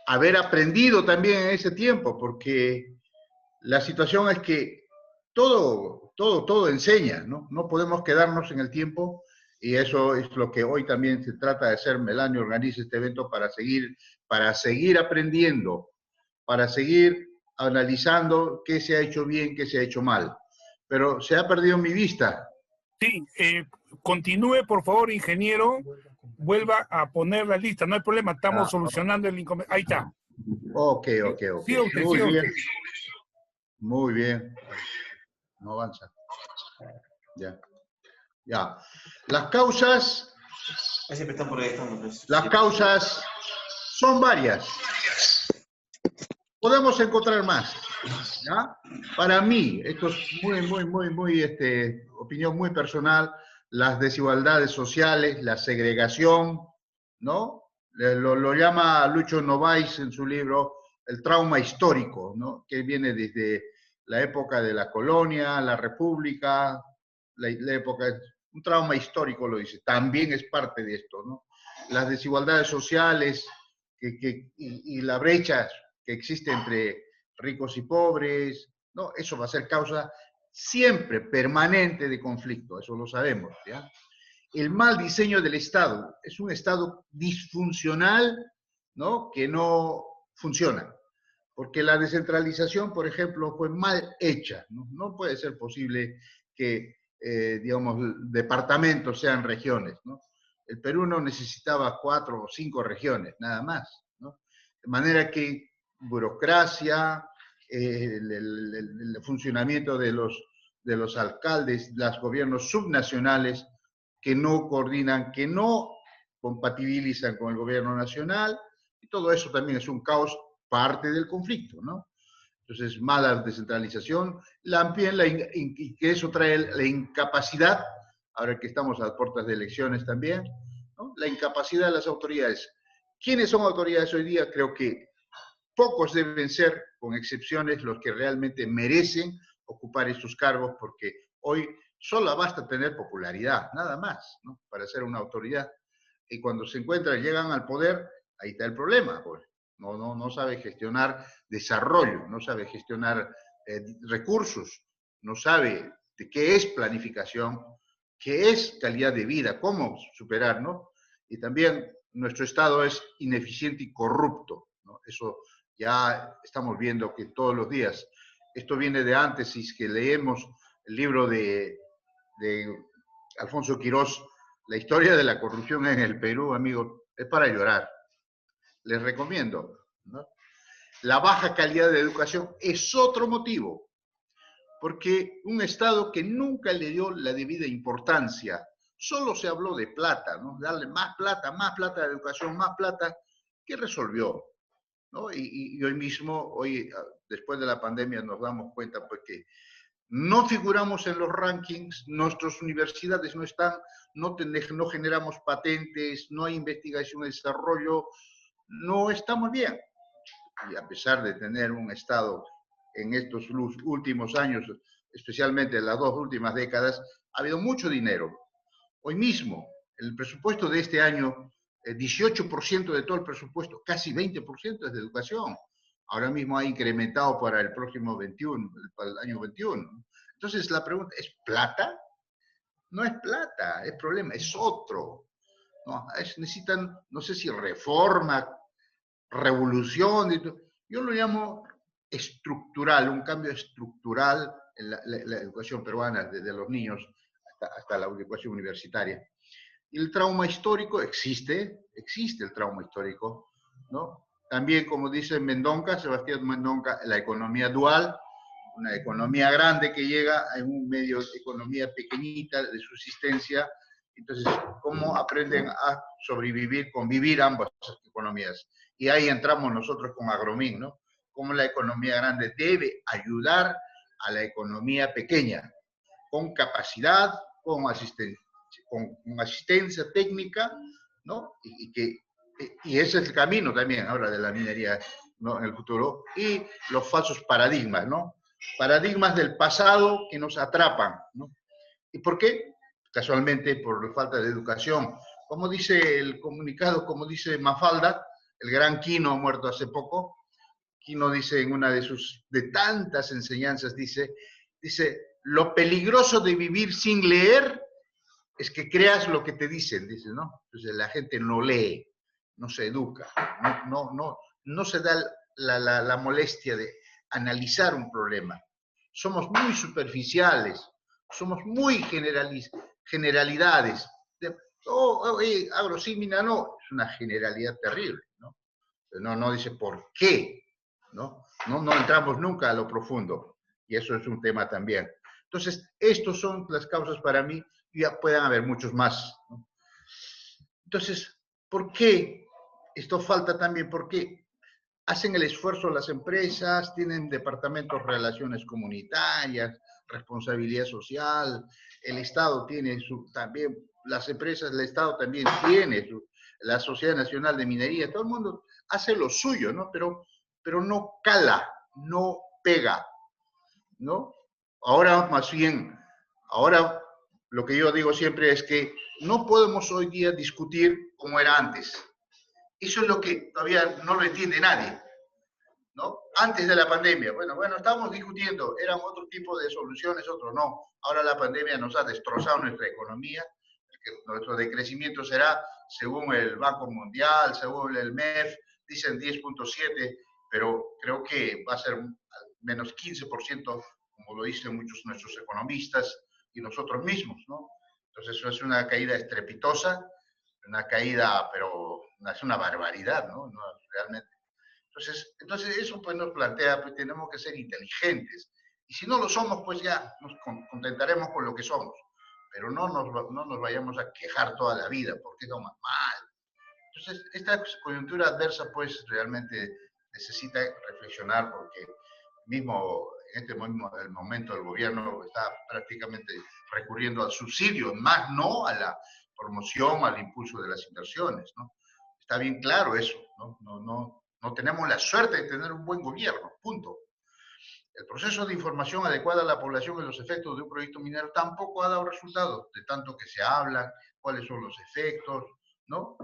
haber aprendido también en ese tiempo, porque la situación es que todo enseña, ¿no? No podemos quedarnos en el tiempo, y eso es lo que hoy también se trata de hacer. Melanio organiza este evento para seguir aprendiendo, para seguir analizando qué se ha hecho bien, qué se ha hecho mal. Pero se ha perdido mi vista. Sí, continúe, por favor, ingeniero. Vuelva a poner la lista, no hay problema, estamos solucionando el inconveniente. Ahí está. Ok. Siga usted, siga usted. Muy bien. No avanza. Ya. Las causas... Siempre están proyectando, pues. Las causas son varias. Podemos encontrar más, ¿ya? Para mí, esto es muy, opinión muy personal, las desigualdades sociales, la segregación, ¿no? Lo llama Lucho Novaes en su libro el trauma histórico, ¿no? Que viene desde la época de la colonia, la república, la época, un trauma histórico lo dice, también es parte de esto, ¿no? Las desigualdades sociales y la brecha que existe entre ricos y pobres, ¿no? Eso va a ser causa siempre permanente de conflicto, eso lo sabemos, ¿ya? El mal diseño del Estado, es un Estado disfuncional, ¿no? Que no funciona, porque la descentralización, por ejemplo, fue mal hecha, ¿no? No puede ser posible que, digamos, departamentos sean regiones, ¿no? El Perú no necesitaba 4 o 5 regiones, nada más, ¿no? De manera que burocracia, el funcionamiento de los alcaldes, los gobiernos subnacionales que no coordinan, que no compatibilizan con el gobierno nacional, y todo eso también es un caos, parte del conflicto, ¿no? Entonces, mala descentralización, y que eso trae la incapacidad, ahora que estamos a puertas de elecciones también, ¿no? La incapacidad de las autoridades. ¿Quiénes son autoridades hoy día? Creo que pocos deben ser, con excepciones, los que realmente merecen ocupar estos cargos, porque hoy solo basta tener popularidad, nada más, ¿no? Para ser una autoridad. Y cuando se encuentran, llegan al poder, ahí está el problema, pues. No sabe gestionar desarrollo, no sabe gestionar recursos, no sabe de qué es planificación, qué es calidad de vida, cómo superar, ¿no? Y también nuestro Estado es ineficiente y corrupto, ¿no? Eso ya estamos viendo que todos los días, esto viene de antes, si es que leemos el libro de Alfonso Quirós, La historia de la corrupción en el Perú, amigos, es para llorar. Les recomiendo, ¿no? La baja calidad de educación es otro motivo, porque un Estado que nunca le dio la debida importancia, solo se habló de plata, ¿no? Darle más plata a la educación, más plata, ¿qué resolvió? ¿No? Y hoy mismo, después de la pandemia, nos damos cuenta pues, que no figuramos en los rankings, nuestras universidades no están, no generamos patentes, no hay investigación y desarrollo, no estamos bien. Y a pesar de tener un Estado en estos últimos años, especialmente en las 2 últimas décadas, ha habido mucho dinero. Hoy mismo, el presupuesto de este año 18% de todo el presupuesto, casi 20% es de educación. Ahora mismo ha incrementado para el próximo 21, para el año 21. Entonces la pregunta, ¿es plata? No es plata, es problema, es otro. ¿No? Necesitan, no sé si reforma, revolución, yo lo llamo estructural, un cambio estructural en la educación peruana, desde los niños hasta la educación universitaria. Y el trauma histórico existe el trauma histórico, ¿no? También, como dice Mendonca, Sebastián Mendonca, la economía dual, una economía grande que llega a un medio de economía pequeñita de subsistencia. Entonces, ¿cómo aprenden a sobrevivir, convivir ambas economías? Y ahí entramos nosotros con Agromin, ¿no? Cómo la economía grande debe ayudar a la economía pequeña, con capacidad, con asistencia técnica, ¿no? Y ese es el camino también ahora de la minería, ¿no? En el futuro. Y los falsos paradigmas, ¿no? Paradigmas del pasado que nos atrapan, ¿no? ¿Y por qué? Casualmente por la falta de educación. Como dice el comunicado, como dice Mafalda, el gran Quino muerto hace poco, Quino dice en una de tantas enseñanzas, dice, lo peligroso de vivir sin leer es que creas lo que te dicen, dice, ¿no? Entonces la gente no lee, no se educa, no se da la molestia de analizar un problema. Somos muy superficiales, somos muy generalidades. Agrosímina no, es una generalidad terrible, ¿no? No dice por qué, ¿no? No entramos nunca a lo profundo, y eso es un tema también. Entonces, estas son las causas para mí, y ya pueden haber muchos más, ¿no? Entonces, ¿por qué? Esto falta también, ¿por qué? Hacen el esfuerzo las empresas, tienen departamentos de relaciones comunitarias, responsabilidad social, el Estado tiene también, las empresas, el Estado también tiene la Sociedad Nacional de Minería, todo el mundo hace lo suyo, ¿no? Pero no cala, no pega, ¿no? Ahora, más bien, ahora lo que yo digo siempre es que no podemos hoy día discutir como era antes. Eso es lo que todavía no lo entiende nadie, ¿no? Antes de la pandemia, bueno, estábamos discutiendo, eran otro tipo de soluciones, otros no. Ahora la pandemia nos ha destrozado nuestra economía, nuestro decrecimiento será, según el Banco Mundial, según el MEF, dicen 10.7, pero creo que va a ser menos 15%, como lo dicen muchos nuestros economistas y nosotros mismos, ¿no? Entonces eso es una caída estrepitosa, una caída, pero es una barbaridad, ¿no? Realmente. Entonces eso pues nos plantea, pues tenemos que ser inteligentes. Y si no lo somos, pues ya nos contentaremos con lo que somos. Pero no nos vayamos a quejar toda la vida, porque estamos mal. Entonces, esta coyuntura adversa, pues, realmente necesita reflexionar, porque mismo en este momento el gobierno está prácticamente recurriendo al subsidio, más no a la promoción, al impulso de las inversiones, ¿no? Está bien claro eso, ¿no? No tenemos la suerte de tener un buen gobierno, punto. El proceso de información adecuada a la población y los efectos de un proyecto minero tampoco ha dado resultados, de tanto que se habla, cuáles son los efectos, ¿no?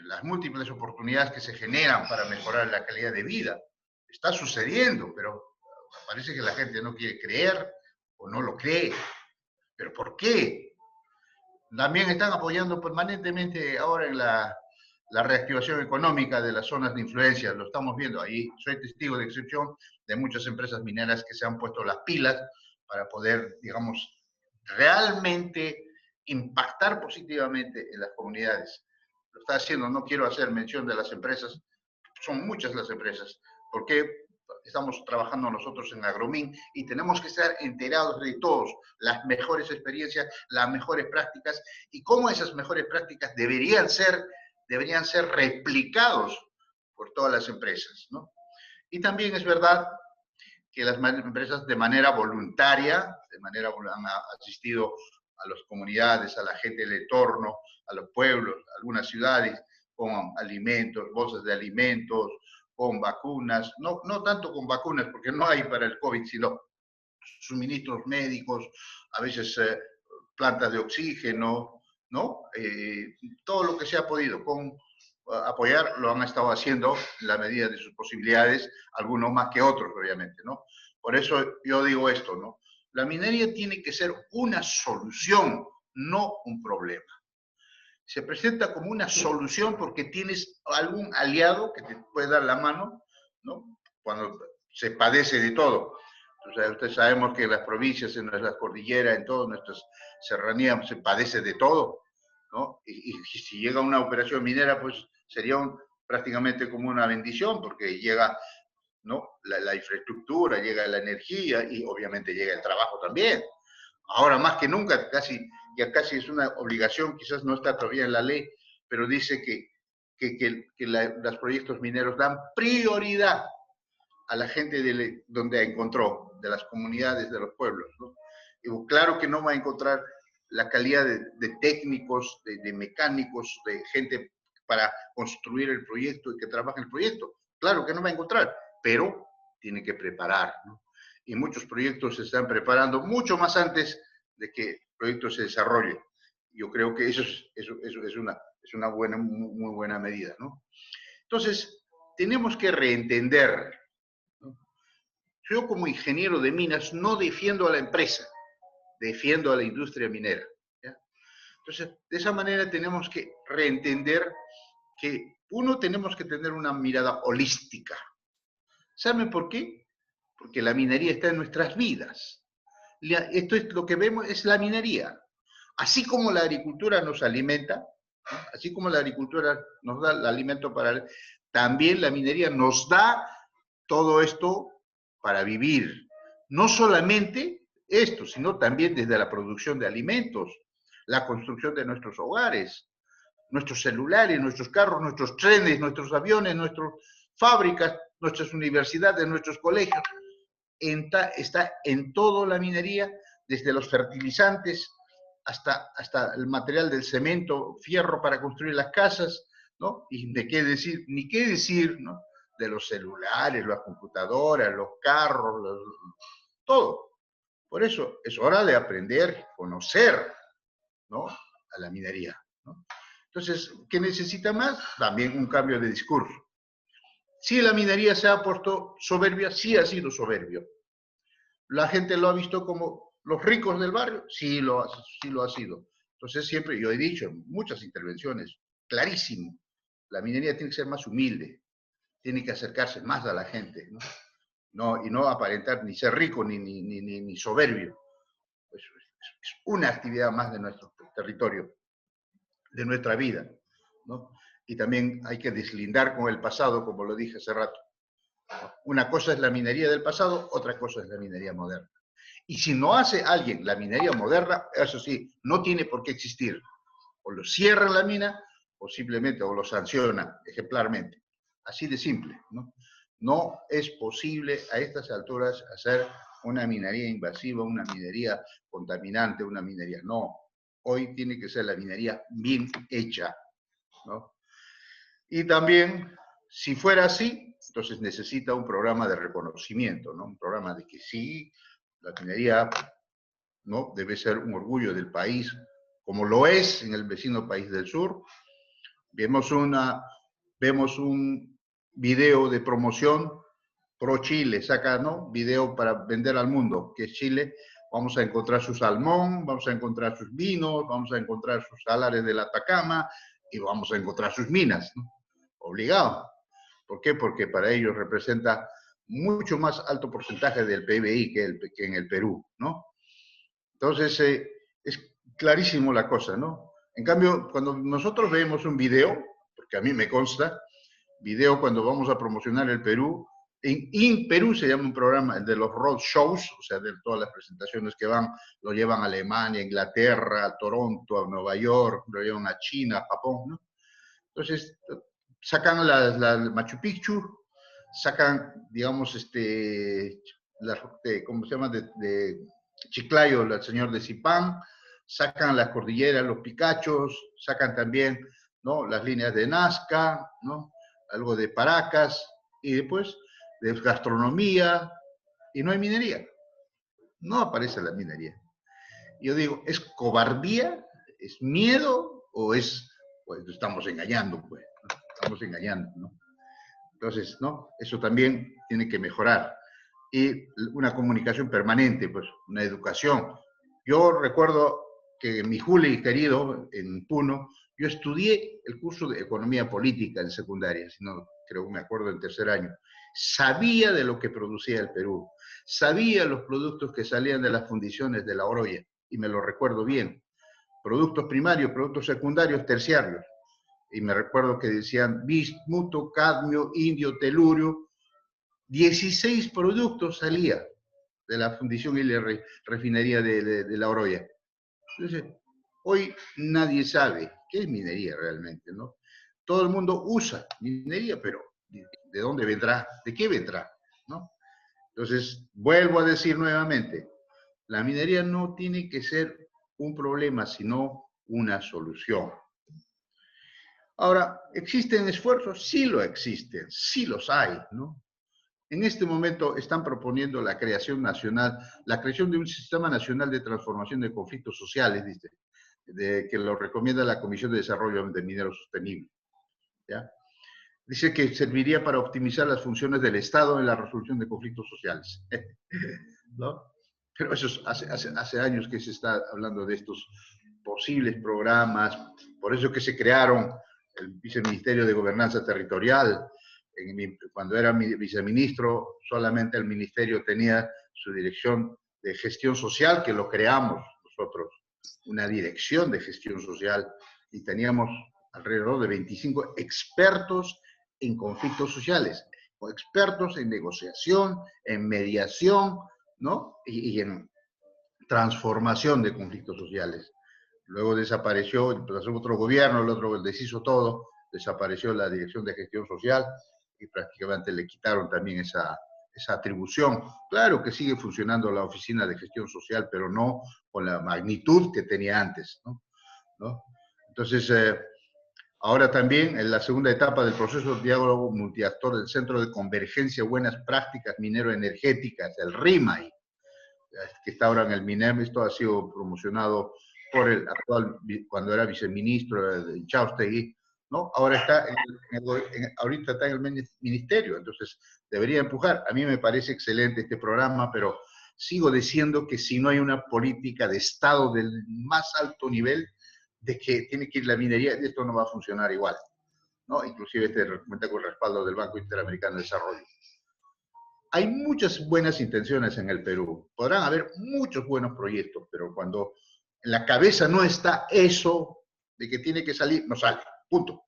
Las múltiples oportunidades que se generan para mejorar la calidad de vida. Está sucediendo, pero parece que la gente no quiere creer o no lo cree. ¿Pero por qué? También están apoyando permanentemente ahora en la reactivación económica de las zonas de influencia, lo estamos viendo ahí. Soy testigo de excepción de muchas empresas mineras que se han puesto las pilas para poder, digamos, realmente impactar positivamente en las comunidades. Lo está haciendo, no quiero hacer mención de las empresas, son muchas las empresas, porque estamos trabajando nosotros en Agromin y tenemos que estar enterados de todos, las mejores experiencias, las mejores prácticas y cómo esas mejores prácticas deberían ser replicados por todas las empresas, ¿no? Y también es verdad que las empresas de manera voluntaria han asistido a las comunidades, a la gente del entorno, a los pueblos, a algunas ciudades, con alimentos, bolsas de alimentos, con vacunas, no tanto con vacunas, porque no hay para el COVID, sino suministros médicos, a veces plantas de oxígeno, ¿no? Todo lo que se ha podido con apoyar lo han estado haciendo en la medida de sus posibilidades, algunos más que otros, obviamente, ¿no? Por eso yo digo esto, ¿no? La minería tiene que ser una solución, no un problema. Se presenta como una solución porque tienes algún aliado que te puede dar la mano, ¿no? Cuando se padece de todo. O sea, ustedes sabemos que en las provincias, en las cordilleras, en todas nuestras serranías se padece de todo, ¿no? Y si llega una operación minera, pues sería prácticamente como una bendición, porque llega, ¿no? La infraestructura, llega la energía y obviamente llega el trabajo también. Ahora más que nunca, ya casi es una obligación, quizás no está todavía en la ley, pero dice que los proyectos mineros dan prioridad a la gente donde encontró, de las comunidades, de los pueblos, ¿no? Y claro que no va a encontrar la calidad de técnicos, de mecánicos, de gente para construir el proyecto y que trabaje el proyecto. Claro que no va a encontrar, pero tiene que preparar, ¿no? Y muchos proyectos se están preparando mucho más antes de que el proyecto se desarrolle. Yo creo que eso es una muy buena medida, ¿no? Entonces, tenemos que reentender, ¿no? Yo como ingeniero de minas no defiendo a la empresa, defiendo a la industria minera, ¿ya? Entonces, de esa manera tenemos que reentender que tenemos que tener una mirada holística. ¿Saben por qué? Porque la minería está en nuestras vidas. Esto es lo que vemos, es la minería. Así como la agricultura nos alimenta, ¿no? Así como la agricultura nos da el alimento también la minería nos da todo esto para vivir. No solamente esto, sino también desde la producción de alimentos, la construcción de nuestros hogares, nuestros celulares, nuestros carros, nuestros trenes, nuestros aviones, nuestras fábricas, nuestras universidades, nuestros colegios. Está en todo la minería, desde los fertilizantes hasta el material del cemento, fierro para construir las casas, ¿no? Y ni qué decir, ¿no? De los celulares, las computadoras, los carros, todo. Por eso es hora de aprender, conocer, ¿no? A la minería, ¿no? Entonces, ¿qué necesita más? También un cambio de discurso. Si la minería se ha puesto soberbia, sí ha sido soberbio. La gente lo ha visto como los ricos del barrio, sí lo ha sido. Entonces siempre, yo he dicho en muchas intervenciones, clarísimo, la minería tiene que ser más humilde, tiene que acercarse más a la gente, ¿no? Y no aparentar ni ser rico ni soberbio. Pues es una actividad más de nuestro territorio, de nuestra vida, ¿no? Y también hay que deslindar con el pasado, como lo dije hace rato. Una cosa es la minería del pasado, otra cosa es la minería moderna. Y si no hace alguien la minería moderna, eso sí, no tiene por qué existir. O lo cierran la mina, o simplemente, o lo sancionan ejemplarmente. Así de simple, ¿no? No es posible a estas alturas hacer una minería invasiva, una minería contaminante, una minería. No, hoy tiene que ser la minería bien hecha, ¿no? Y también, si fuera así, entonces necesita un programa de reconocimiento, ¿no? Un programa de que sí, la minería, ¿no? Debe ser un orgullo del país, como lo es en el vecino país del sur. Vemos un video de promoción pro Chile, saca, ¿no? Video para vender al mundo, que es Chile. Vamos a encontrar su salmón, vamos a encontrar sus vinos, vamos a encontrar sus salares del Atacama y vamos a encontrar sus minas, ¿no? Obligado. ¿Por qué? Porque para ellos representa mucho más alto porcentaje del PBI que en el Perú, ¿no? Entonces, es clarísimo la cosa, ¿no? En cambio, cuando nosotros vemos un video, porque a mí me consta, video cuando vamos a promocionar el Perú, en Perú se llama un programa, el de los road shows, o sea, de todas las presentaciones que lo llevan a Alemania, a Inglaterra, a Toronto, a Nueva York, lo llevan a China, a Japón, ¿no? Entonces, sacan la Machu Picchu, sacan, digamos, ¿cómo se llama? De Chiclayo, el señor de Zipán, sacan las cordilleras, los Picachos, sacan también, ¿no? Las líneas de Nazca, ¿no? Algo de Paracas, y después de gastronomía, y no hay minería. No aparece la minería. Yo digo, es cobardía ¿Es miedo o es, pues estamos engañando, pues, ¿no? Estamos engañando, ¿no? Entonces, ¿no? Eso también tiene que mejorar. Y una comunicación permanente, pues, una educación. Yo recuerdo que mi Juli querido, en Puno, yo estudié el curso de Economía Política en secundaria, si no, creo que me acuerdo en tercer año. Sabía de lo que producía el Perú, sabía los productos que salían de las fundiciones de La Oroya, y me lo recuerdo bien. Productos primarios, productos secundarios, terciarios. Y me recuerdo que decían bismuto, cadmio, indio, telurio. 16 productos salía de la fundición y la refinería de La Oroya. Entonces, hoy nadie sabe qué es minería realmente, ¿no? Todo el mundo usa minería, pero ¿de dónde vendrá? ¿De qué vendrá? ¿No? Entonces, vuelvo a decir nuevamente, la minería no tiene que ser un problema, sino una solución. Ahora, ¿existen esfuerzos? Sí lo existen, sí los hay, ¿no? En este momento están proponiendo la creación nacional, la creación de un sistema nacional de transformación de conflictos sociales, dice, que lo recomienda la Comisión de Desarrollo de Mineros Sostenible, ¿ya? Dice que serviría para optimizar las funciones del Estado en la resolución de conflictos sociales, ¿no? Pero eso es hace años que se está hablando de estos posibles programas, por eso que se crearon el Viceministerio de Gobernanza Territorial. Cuando era viceministro, solamente el ministerio tenía su dirección de gestión social, que lo creamos nosotros, una dirección de gestión social, y teníamos alrededor de 25 expertos en conflictos sociales, o expertos en negociación, en mediación, ¿no? Y en transformación de conflictos sociales. Luego desapareció, pasó otro gobierno, el otro deshizo todo, desapareció la Dirección de Gestión Social y prácticamente le quitaron también esa atribución. Claro que sigue funcionando la Oficina de Gestión Social, pero no con la magnitud que tenía antes, ¿no? Entonces, ahora también en la segunda etapa del proceso de diálogo multiactor del Centro de Convergencia de Buenas Prácticas Minero-Energéticas, el RIMAI, que está ahora en el MINEM. Esto ha sido promocionado por el actual, cuando era viceministro de Chaustegui, ¿no? Ahora está ahorita está en el ministerio, entonces debería empujar. A mí me parece excelente este programa, pero sigo diciendo que si no hay una política de Estado del más alto nivel, de que tiene que ir la minería, esto no va a funcionar igual, ¿no? Inclusive cuenta con el respaldo del Banco Interamericano de Desarrollo. Hay muchas buenas intenciones en el Perú, podrán haber muchos buenos proyectos, pero cuando en la cabeza no está eso de que tiene que salir, no sale, punto,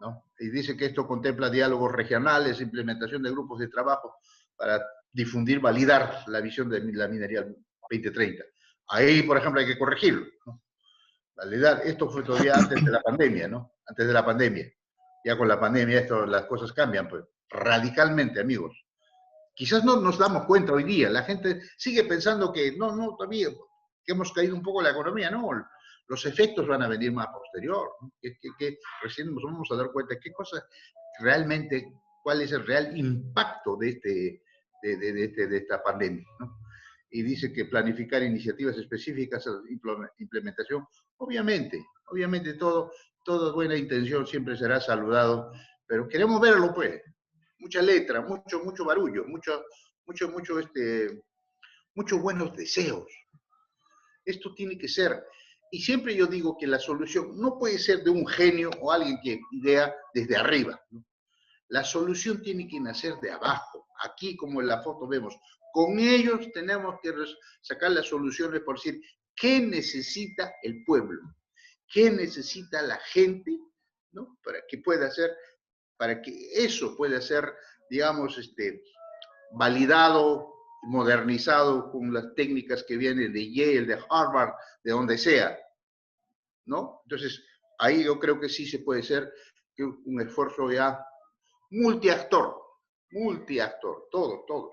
¿no? Y dice que esto contempla diálogos regionales, implementación de grupos de trabajo para difundir, validar la visión de la minería 2030. Ahí, por ejemplo, hay que corregirlo, ¿no? Validar, esto fue todavía antes de la pandemia, ¿no? Antes de la pandemia. Ya con la pandemia las cosas cambian, pues, radicalmente, amigos. Quizás no nos damos cuenta hoy día, la gente sigue pensando que no, todavía, que hemos caído un poco en la economía, no, los efectos van a venir más posterior, ¿no? Que recién nos vamos a dar cuenta qué cosa realmente, cuál es el real impacto de esta pandemia, ¿no? Y dice que planificar iniciativas específicas, implementación, obviamente toda buena intención siempre será saludado, pero queremos verlo, pues. Mucha letra, mucho barullo, muchos buenos deseos. Esto tiene que ser, y siempre yo digo que la solución no puede ser de un genio o alguien que idea desde arriba, ¿no? La solución tiene que nacer de abajo. Aquí, como en la foto vemos, con ellos tenemos que sacar las soluciones por decir, ¿qué necesita el pueblo? ¿Qué necesita la gente, ¿no? Para que eso pueda ser, digamos, validado, modernizado con las técnicas que vienen de Yale, de Harvard, de donde sea, ¿no? Entonces, ahí yo creo que sí se puede hacer un esfuerzo ya multiactor, todos,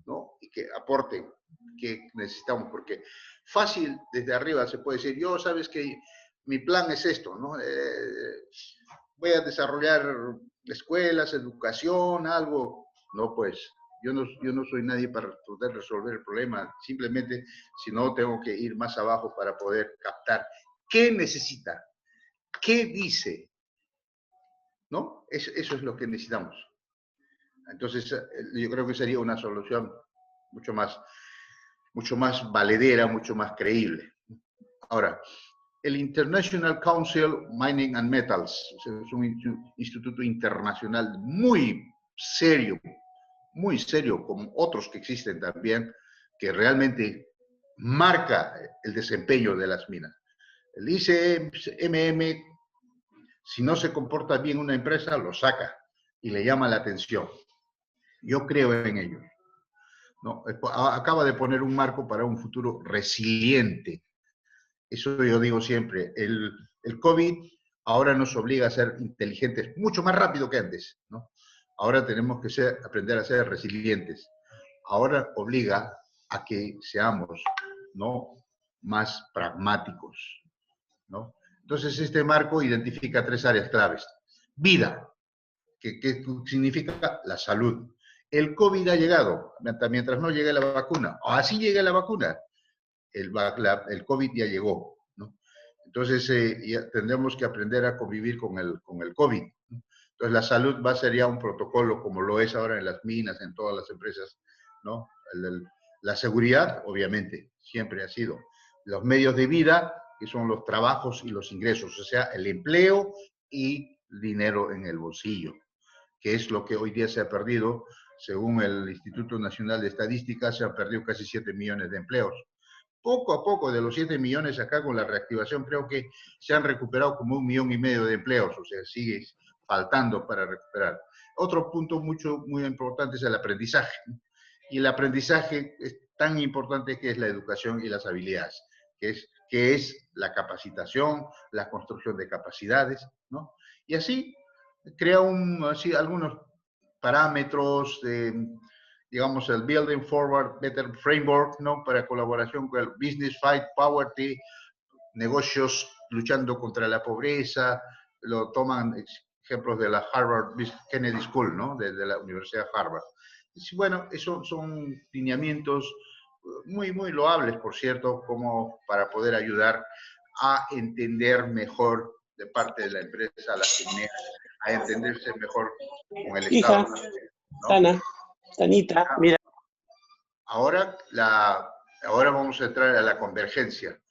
¿no? Y que aporten, que necesitamos, porque fácil desde arriba se puede decir, yo sabes que mi plan es esto, ¿no? Voy a desarrollar escuelas, educación, algo. No, pues, yo no soy nadie para poder resolver el problema, simplemente, si no, tengo que ir más abajo para poder captar ¿Qué necesita? ¿Qué dice? ¿No? Eso es lo que necesitamos. Entonces, yo creo que sería una solución mucho más valedera, mucho más creíble. Ahora, el International Council Mining and Metals es un instituto internacional muy serio, como otros que existen también, que realmente marca el desempeño de las minas. El ICMM, si no se comporta bien una empresa, lo saca y le llama la atención. Yo creo en ello, ¿no? Acaba de poner un marco para un futuro resiliente. Eso yo digo siempre. El COVID ahora nos obliga a ser inteligentes mucho más rápido que antes, ¿no? Ahora tenemos que aprender a ser resilientes. Ahora obliga a que seamos, ¿no?, más pragmáticos, ¿no? Entonces, este marco identifica 3 áreas claves. Vida, que significa la salud. El COVID ha llegado, mientras no llegue la vacuna, o así llegue la vacuna, el COVID ya llegó, ¿no? Entonces, ya tendremos que aprender a convivir con el COVID, ¿no? Entonces, la salud va a ser ya un protocolo, como lo es ahora en las minas, en todas las empresas, ¿no? La seguridad, obviamente, siempre ha sido. Los medios de vida, que son los trabajos y los ingresos, o sea, el empleo y dinero en el bolsillo, que es lo que hoy día se ha perdido. Según el Instituto Nacional de Estadística, se han perdido casi 7 millones de empleos. Poco a poco, de los 7 millones acá con la reactivación, creo que se han recuperado como 1,5 millones de empleos, o sea, sigue faltando para recuperar. Otro punto muy importante es el aprendizaje. Y el aprendizaje es tan importante que es la educación y las habilidades, que es la capacitación, la construcción de capacidades, ¿no? Y así crea algunos parámetros de, digamos, el Building Forward Better Framework, ¿no?, para colaboración con el Business Fight Poverty, negocios luchando contra la pobreza. Lo toman ejemplos de la Harvard Kennedy School, ¿no?, de la Universidad de Harvard. Y bueno, esos son lineamientos muy, muy loables, por cierto, como para poder ayudar a entender mejor de parte de la empresa, las mineras, a entenderse mejor con el Estado. ¿No? Tanita, mira. Ahora vamos a entrar a la convergencia.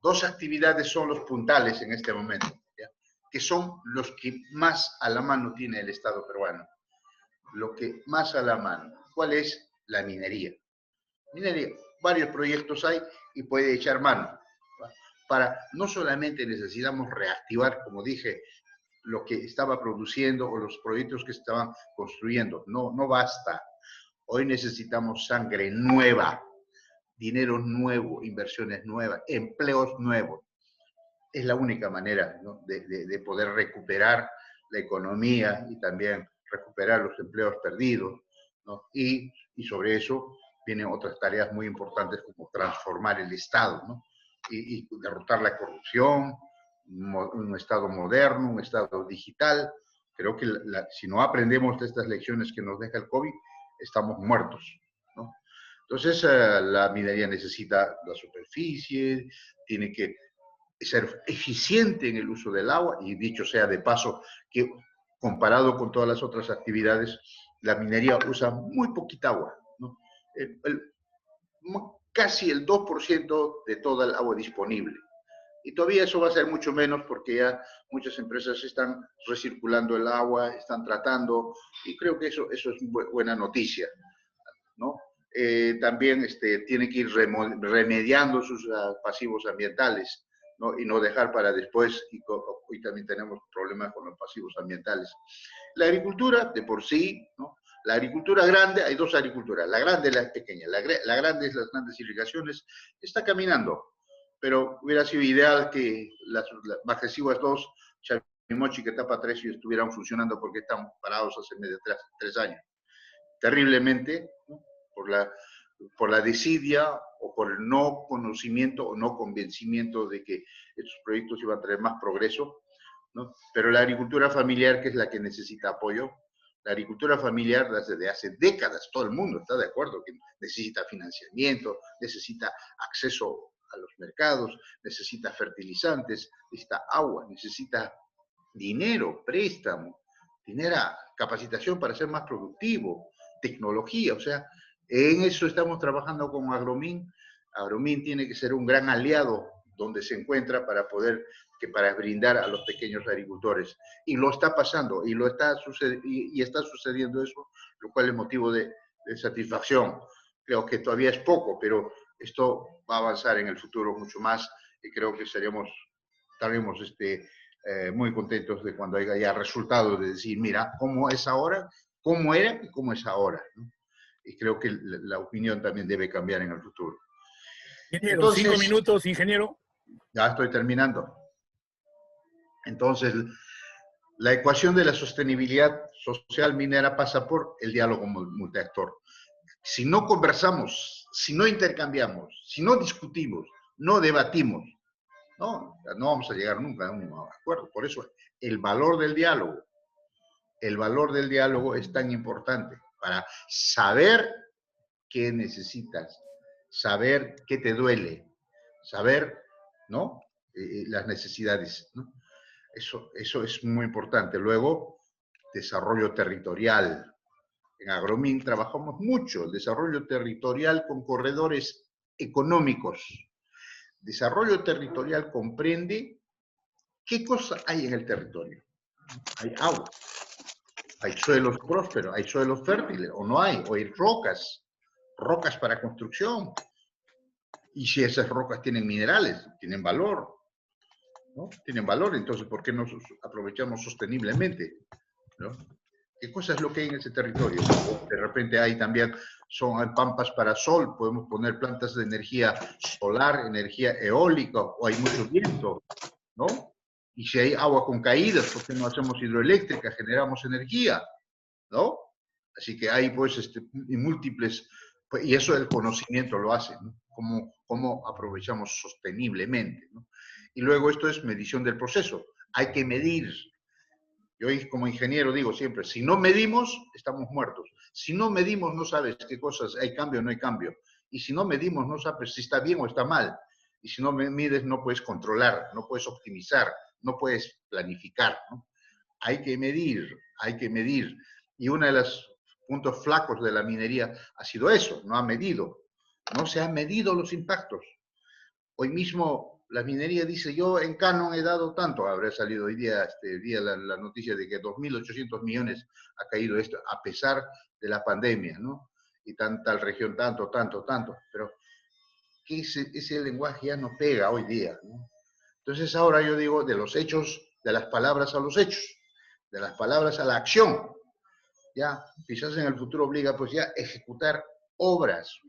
2 actividades son los puntales en este momento, ¿ya?, que son los que más a la mano tiene el Estado peruano. Lo que más a la mano. ¿Cuál es? La minería. Minería. Varios proyectos hay y puede echar mano. No solamente necesitamos reactivar, como dije, lo que estaba produciendo o los proyectos que estaban construyendo. No basta. Hoy necesitamos sangre nueva, dinero nuevo, inversiones nuevas, empleos nuevos. Es la única manera, ¿no?, de poder recuperar la economía y también recuperar los empleos perdidos, ¿no? Y sobre eso vienen otras tareas muy importantes como transformar el Estado, ¿no?, y derrotar la corrupción, un Estado moderno, un Estado digital. Creo que si no aprendemos de estas lecciones que nos deja el COVID, estamos muertos, ¿no? Entonces, la minería necesita la superficie, tiene que ser eficiente en el uso del agua, y dicho sea de paso, que comparado con todas las otras actividades, la minería usa muy poquita agua, ¿no? Casi el 2% de toda el agua disponible. Y todavía eso va a ser mucho menos porque ya muchas empresas están recirculando el agua, están tratando, y creo que eso es buena noticia, ¿no? También tiene que ir remediando sus pasivos ambientales, ¿no?, y no dejar para después, y hoy también tenemos problemas con los pasivos ambientales. La agricultura, de por sí, ¿no? La agricultura grande, hay 2 agriculturas, la grande y la pequeña. La grande es las grandes irrigaciones, está caminando, pero hubiera sido ideal que las Bajesihuas 2, Chavimochi, que tapa 3, y estuvieran funcionando porque están parados hace 3 años. Terriblemente, ¿no?, por la desidia o por el no conocimiento o no convencimiento de que estos proyectos iban a traer más progreso, ¿no? Pero la agricultura familiar, que es la que necesita apoyo, la agricultura familiar desde hace décadas, todo el mundo está de acuerdo que necesita financiamiento, necesita acceso a los mercados, necesita fertilizantes, necesita agua, necesita dinero, préstamo, dinero, capacitación para ser más productivo, tecnología, o sea, en eso estamos trabajando con Agromin. Agromin tiene que ser un gran aliado donde se encuentra para para brindar a los pequeños agricultores. Y lo está pasando, y está sucediendo eso, lo cual es motivo de satisfacción. Creo que todavía es poco, pero esto va a avanzar en el futuro mucho más, y creo que estaremos muy contentos de cuando haya ya resultados, de decir, mira, cómo es ahora, cómo era y cómo es ahora, ¿no? Y creo que la opinión también debe cambiar en el futuro. Ingeniero, Entonces, 5 minutos, ingeniero. Ya estoy terminando. Entonces, la ecuación de la sostenibilidad social minera pasa por el diálogo multiactor. Si no conversamos, si no intercambiamos, si no discutimos, no debatimos, no vamos a llegar nunca a un acuerdo. Por eso, el valor del diálogo es tan importante para saber qué necesitas, saber qué te duele, saber, ¿no? Las necesidades, ¿no? Eso es muy importante. Luego, desarrollo territorial. En Agromin trabajamos mucho el desarrollo territorial con corredores económicos. Desarrollo territorial comprende qué cosa hay en el territorio. Hay agua, hay suelos prósperos, hay suelos fértiles, o no hay, o hay rocas para construcción. Y si esas rocas tienen minerales, tienen valor, ¿no? Tienen valor, entonces, ¿por qué no aprovechamos sosteniblemente, ¿no? ¿Qué cosa es lo que hay en ese territorio? De repente hay también, hay pampas para sol, podemos poner plantas de energía solar, energía eólica, o hay mucho viento, ¿no? Y si hay agua con caídas, ¿por qué no hacemos hidroeléctrica, generamos energía, ¿no? Así que hay, pues, múltiples, y eso el conocimiento lo hace, ¿no? Cómo aprovechamos sosteniblemente, ¿no? Y luego esto es medición del proceso. Hay que medir. Yo como ingeniero digo siempre, si no medimos, estamos muertos. Si no medimos, no sabes qué cosas, hay cambio o no hay cambio. Y si no medimos, no sabes si está bien o está mal. Y si no mides, no puedes controlar, no puedes optimizar, no puedes planificar, ¿no? Hay que medir, hay que medir. Y uno de los puntos flacos de la minería ha sido eso, no ha medido. No se han medido los impactos. Hoy mismo la minería dice, yo en Canon he dado tanto, habrá salido hoy día, la noticia de que 2.800 millones ha caído esto, a pesar de la pandemia, ¿no? Y tal región, tanto, pero ese lenguaje ya no pega hoy día, ¿no? Entonces ahora yo digo, de los hechos, de las palabras a los hechos, de las palabras a la acción, ya, quizás en el futuro obliga pues ya a ejecutar obras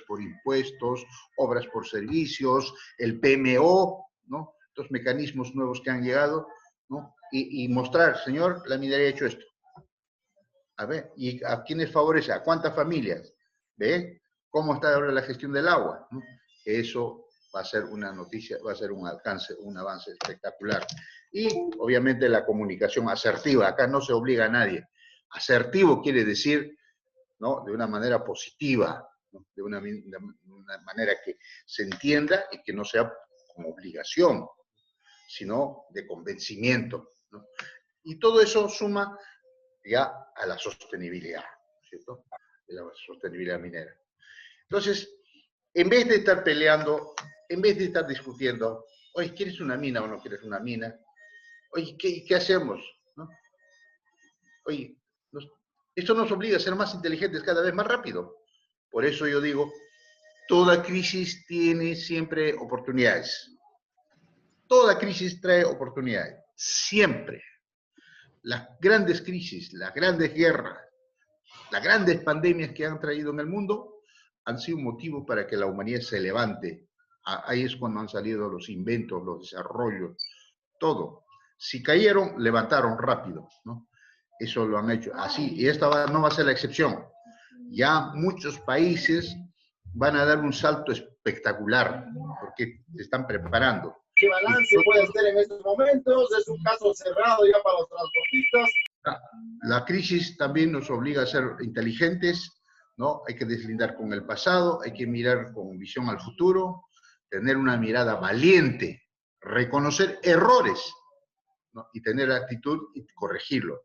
por impuestos, obras por servicios, el PMO, ¿no? Estos mecanismos nuevos que han llegado, ¿no? Y mostrar, señor, la minería ha hecho esto. A ver, ¿y a quiénes favorece? ¿A cuántas familias? ¿Ve? ¿Cómo está ahora la gestión del agua? ¿No? Eso va a ser una noticia, va a ser un alcance, un avance espectacular. Y, obviamente, la comunicación asertiva. Acá no se obliga a nadie. Asertivo quiere decir, ¿no? De una manera positiva, ¿no? De una manera que se entienda y que no sea como obligación, sino de convencimiento, ¿no? Y todo eso suma ya a la sostenibilidad, ¿cierto? De la sostenibilidad minera. Entonces, en vez de estar peleando, en vez de estar discutiendo, oye, ¿quieres una mina o no quieres una mina? Oye, ¿qué hacemos? ¿No? Oye, esto nos obliga a ser más inteligentes cada vez más rápido. Por eso yo digo, toda crisis tiene siempre oportunidades. Toda crisis trae oportunidades, siempre. Las grandes crisis, las grandes guerras, las grandes pandemias que han traído en el mundo han sido un motivo para que la humanidad se levante. Ahí es cuando han salido los inventos, los desarrollos, todo. Si cayeron, levantaron rápido, ¿no? Eso lo han hecho así, y esta no va a ser la excepción. Ya muchos países van a dar un salto espectacular, porque se están preparando. ¿Qué balance puede hacer en estos momentos? Es un caso cerrado ya para los transportistas. La crisis también nos obliga a ser inteligentes, ¿no? Hay que deslindar con el pasado, hay que mirar con visión al futuro, tener una mirada valiente, reconocer errores, ¿no? Y tener actitud y corregirlo.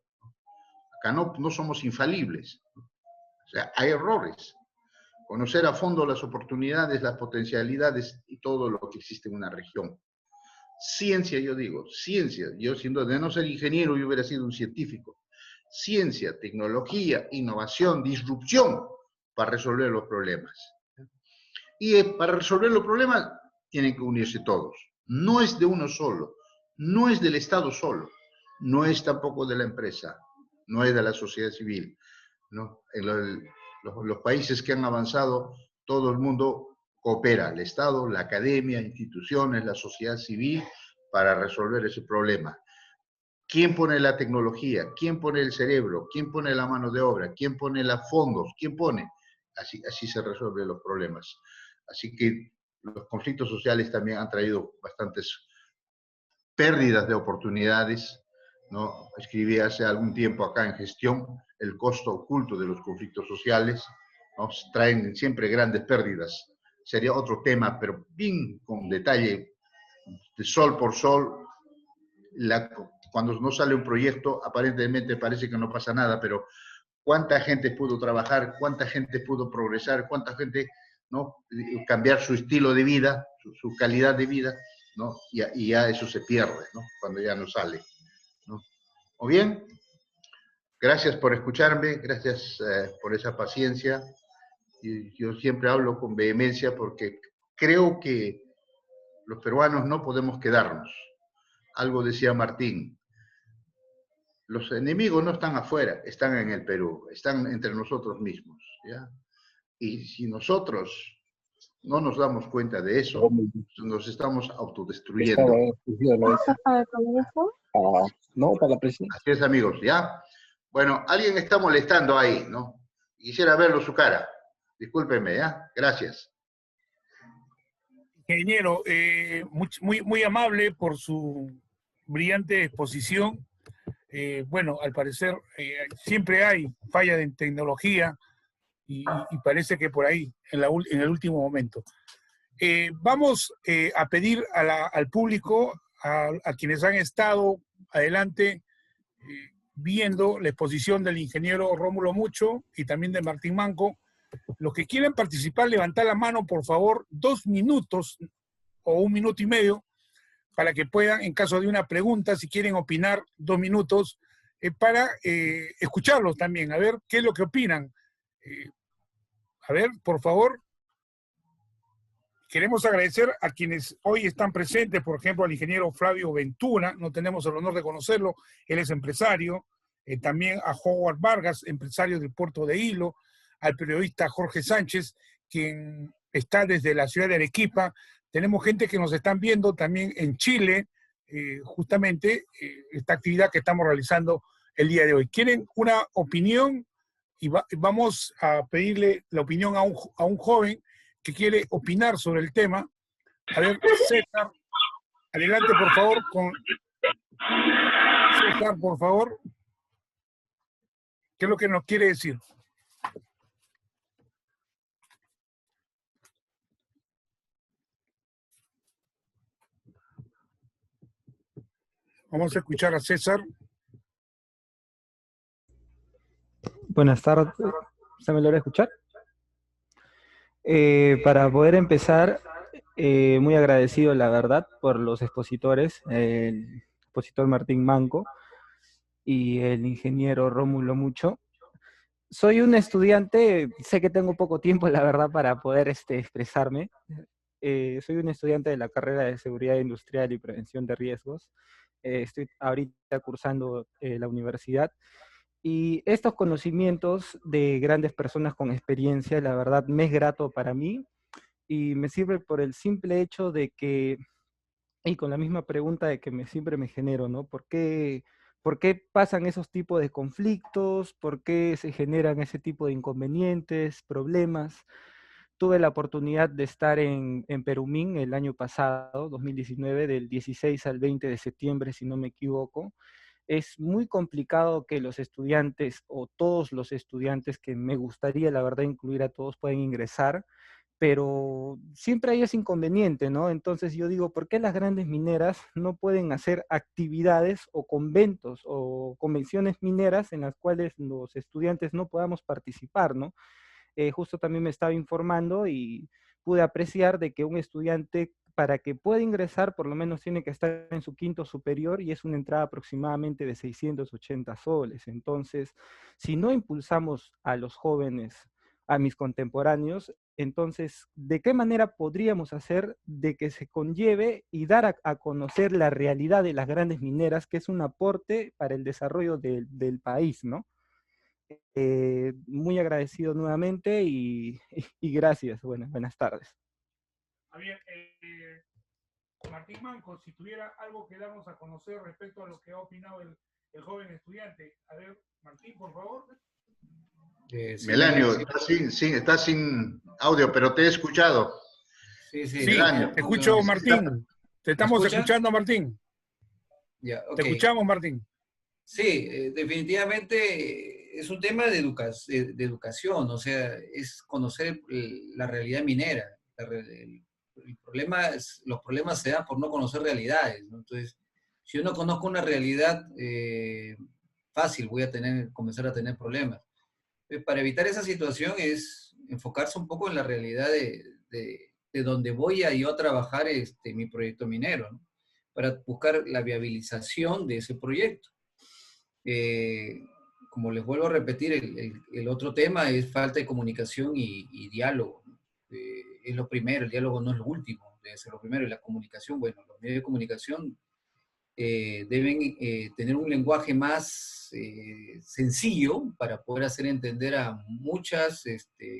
Acá no somos infalibles. O sea, hay errores. Conocer a fondo las oportunidades, las potencialidades y todo lo que existe en una región. Ciencia, yo digo, ciencia. Yo, siendo de no ser ingeniero, yo hubiera sido un científico. Ciencia, tecnología, innovación, disrupción para resolver los problemas. Y para resolver los problemas tienen que unirse todos. No es de uno solo, no es del Estado solo, no es tampoco de la empresa, no es de la sociedad civil, ¿no? En los países que han avanzado, todo el mundo coopera, el Estado, la academia, instituciones, la sociedad civil, para resolver ese problema. ¿Quién pone la tecnología? ¿Quién pone el cerebro? ¿Quién pone la mano de obra? ¿Quién pone los fondos? ¿Quién pone? Así se resuelven los problemas. Así que los conflictos sociales también han traído bastantes pérdidas de oportunidades, ¿no? Escribí hace algún tiempo acá en Gestión el costo oculto de los conflictos sociales, ¿no? Traen siempre grandes pérdidas. Sería otro tema, pero bien con detalle, de sol por sol. Cuando no sale un proyecto, aparentemente parece que no pasa nada, pero cuánta gente pudo trabajar, cuánta gente pudo progresar, cuánta gente, ¿no?, cambiar su estilo de vida, su calidad de vida, ¿no? Y ya eso se pierde, ¿no?, cuando ya no sale, ¿no? ¿O bien? Gracias por escucharme, gracias por esa paciencia. Y yo siempre hablo con vehemencia porque creo que los peruanos no podemos quedarnos. Algo decía Martín, los enemigos no están afuera, están en el Perú, están entre nosotros mismos, ¿ya? Y si nosotros no nos damos cuenta de eso, nos estamos autodestruyendo. No, para la presidencia. Así es, amigos, ¿ya? Bueno, alguien está molestando ahí, ¿no? Quisiera verlo su cara. Discúlpenme, ¿ya? Gracias. Ingeniero, muy amable por su brillante exposición. Bueno, al parecer siempre hay falla en tecnología y parece que por ahí, en el último momento. Vamos a pedir al público, a quienes han estado adelante viendo la exposición del ingeniero Rómulo Mucho y también de Martín Manco, los que quieran participar, levantar la mano, por favor, 2 minutos o 1 minuto y medio, para que puedan, en caso de una pregunta, si quieren opinar, 2 minutos, para escucharlos también, a ver qué es lo que opinan. A ver, por favor. Queremos agradecer a quienes hoy están presentes, por ejemplo, al ingeniero Flavio Ventura, no tenemos el honor de conocerlo, él es empresario, también a Howard Vargas, empresario del puerto de Hilo, al periodista Jorge Sánchez, quien está desde la ciudad de Arequipa. Tenemos gente que nos están viendo también en Chile, justamente esta actividad que estamos realizando el día de hoy. ¿Quieren una opinión? Y vamos a pedirle la opinión a un joven que quiere opinar sobre el tema. A ver, César, adelante por favor con... César, por favor. ¿Qué es lo que nos quiere decir? Vamos a escuchar a César. Buenas tardes. ¿Se me logra escuchar? Para poder empezar, muy agradecido, la verdad, por los expositores, el expositor Martín Manco y el ingeniero Rómulo Mucho. Soy un estudiante, sé que tengo poco tiempo, la verdad, para poder expresarme. Soy un estudiante de la carrera de Seguridad Industrial y Prevención de Riesgos. Estoy ahorita cursando la universidad. Y estos conocimientos de grandes personas con experiencia, la verdad, me es grato para mí y me sirve por el simple hecho de que, y con la misma pregunta de que siempre me genero, ¿no? ¿Por qué pasan esos tipos de conflictos? ¿Por qué se generan ese tipo de inconvenientes, problemas? Tuve la oportunidad de estar en Perumín el año pasado, 2019, del 16 al 20 de septiembre, si no me equivoco. Es muy complicado que los estudiantes, o todos los estudiantes, que me gustaría, la verdad, incluir a todos, puedan ingresar, pero siempre hay ese inconveniente, ¿no? Entonces yo digo, ¿por qué las grandes mineras no pueden hacer actividades o conventos o convenciones mineras en las cuales los estudiantes no podamos participar, ¿no? Justo también me estaba informando y pude apreciar de que un estudiante, para que pueda ingresar, por lo menos tiene que estar en su quinto superior y es una entrada aproximadamente de 680 soles. Entonces, si no impulsamos a los jóvenes, a mis contemporáneos, entonces, ¿de qué manera podríamos hacer de que se conlleve y dar a conocer la realidad de las grandes mineras, que es un aporte para el desarrollo del país, ¿no? Muy agradecido nuevamente y gracias. Buenas tardes. Javier, Martín Manco, si tuviera algo que darnos a conocer respecto a lo que ha opinado el joven estudiante. A ver, Martín, por favor. Melanio, está sin audio, pero te he escuchado. Sí, Melanio. Te escucho, Martín. Te estamos escuchando, Martín. Ya, okay. Te escuchamos, Martín. Sí, definitivamente es un tema de educación, o sea, es conocer la realidad minera. Los problemas se dan por no conocer realidades, ¿no? Entonces, si yo no conozco una realidad, fácil voy a comenzar a tener problemas. Para evitar esa situación es enfocarse un poco en la realidad de donde voy a yo a trabajar mi proyecto minero, ¿no? Para buscar la viabilización de ese proyecto. Como les vuelvo a repetir, el otro tema es falta de comunicación y diálogo. Es lo primero, el diálogo no es lo último, debe ser lo primero. Y la comunicación, bueno, los medios de comunicación deben tener un lenguaje más sencillo para poder hacer entender a muchas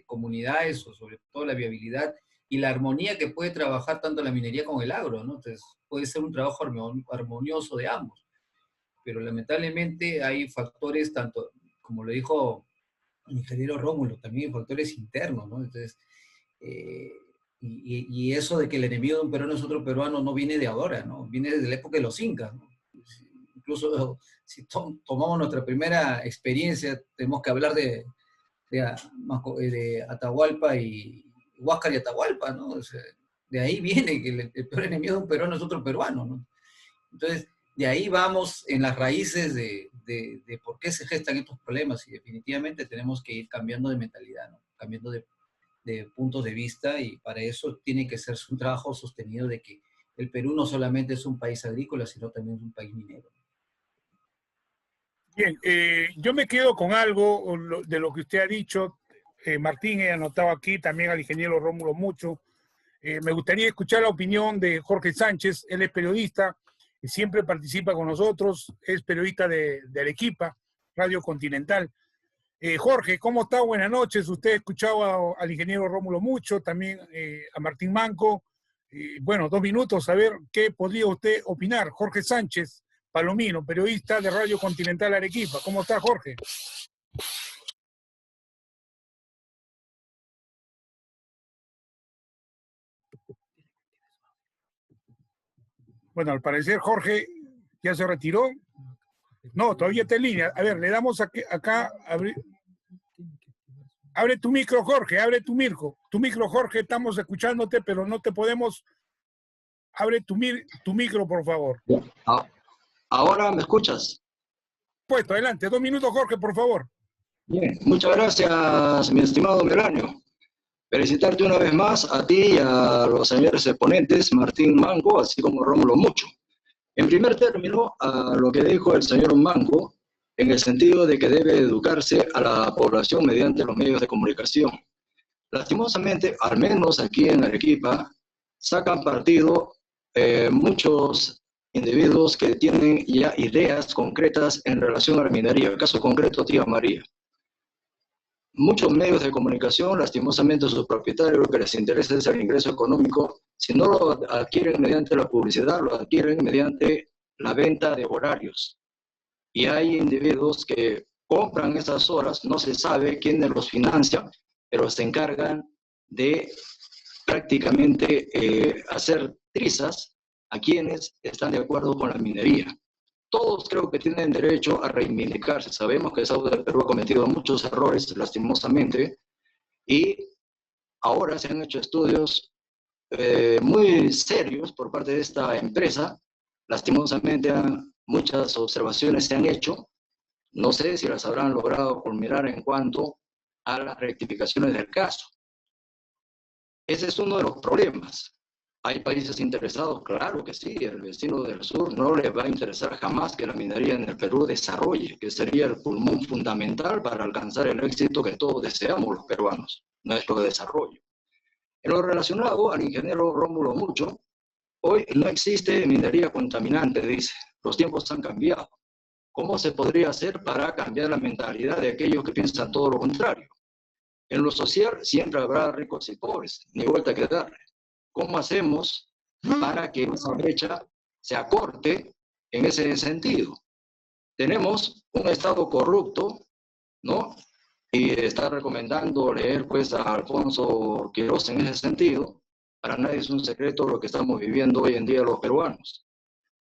comunidades, o sobre todo la viabilidad y la armonía que puede trabajar tanto la minería como el agro, ¿no? Entonces puede ser un trabajo armonioso de ambos. Pero lamentablemente hay factores, tanto, como lo dijo el ingeniero Rómulo, también hay factores internos, ¿no? Entonces, y eso de que el enemigo de un peruano es otro peruano no viene de ahora, ¿no? Viene desde la época de los incas, ¿no? Incluso si tomamos nuestra primera experiencia, tenemos que hablar de Atahualpa y Huáscar y Atahualpa, ¿no? O sea, de ahí viene que el peor enemigo de un peruano es otro peruano, ¿no? Entonces, de ahí vamos en las raíces de por qué se gestan estos problemas, y definitivamente tenemos que ir cambiando de mentalidad, ¿no? Cambiando de puntos de vista, y para eso tiene que ser un trabajo sostenido de que el Perú no solamente es un país agrícola, sino también es un país minero. Bien, yo me quedo con algo de lo que usted ha dicho. Martín, he anotado aquí también al ingeniero Rómulo Mucho. Me gustaría escuchar la opinión de Jorge Sánchez. Él es periodista y siempre participa con nosotros, es periodista de Arequipa, Radio Continental. Jorge, ¿cómo está? Buenas noches. Usted ha escuchado al ingeniero Rómulo Mucho, también a Martín Manco. Bueno, 2 minutos, a ver qué podría usted opinar. Jorge Sánchez Palomino, periodista de Radio Continental Arequipa. ¿Cómo está, Jorge? Bueno, al parecer Jorge ya se retiró. No, todavía está en línea. A ver, le damos acá. Abre tu micro, Jorge, abre tu micro. Tu micro, Jorge, estamos escuchándote, pero no te podemos. Abre tu micro, por favor. ¿Ahora me escuchas? Puesto, adelante. 2 minutos, Jorge, por favor. Bien, muchas gracias, mi estimado Melanio. Felicitarte una vez más a ti y a los señores exponentes, Martín Manco, así como Rómulo Mucho. En primer término, a lo que dijo el señor Manco, en el sentido de que debe educarse a la población mediante los medios de comunicación. Lastimosamente, al menos aquí en Arequipa, sacan partido muchos individuos que tienen ya ideas concretas en relación a la minería. El caso concreto, Tía María. Muchos medios de comunicación, lastimosamente, sus propietarios lo que les interesa es el ingreso económico. Si no lo adquieren mediante la publicidad, lo adquieren mediante la venta de horarios. Y hay individuos que compran esas horas, no se sabe quiénes los financia, pero se encargan de prácticamente hacer trizas a quienes están de acuerdo con la minería. Todos creo que tienen derecho a reivindicarse. Sabemos que el Estado del Perú ha cometido muchos errores, lastimosamente, y ahora se han hecho estudios muy serios por parte de esta empresa. Lastimosamente, muchas observaciones se han hecho. No sé si las habrán logrado culminar en cuanto a las rectificaciones del caso. Ese es uno de los problemas. ¿Hay países interesados? Claro que sí. El vecino del sur no le va a interesar jamás que la minería en el Perú desarrolle, que sería el pulmón fundamental para alcanzar el éxito que todos deseamos los peruanos, nuestro desarrollo. En lo relacionado al ingeniero Rómulo Mucho, hoy no existe minería contaminante, dice. Los tiempos han cambiado. ¿Cómo se podría hacer para cambiar la mentalidad de aquellos que piensan todo lo contrario? En lo social siempre habrá ricos y pobres, ni vuelta que darle. ¿Cómo hacemos para que esa brecha se acorte en ese sentido? Tenemos un Estado corrupto, ¿no? Y está recomendando leer pues a Alfonso Quirós en ese sentido. Para nadie es un secreto lo que estamos viviendo hoy en día los peruanos.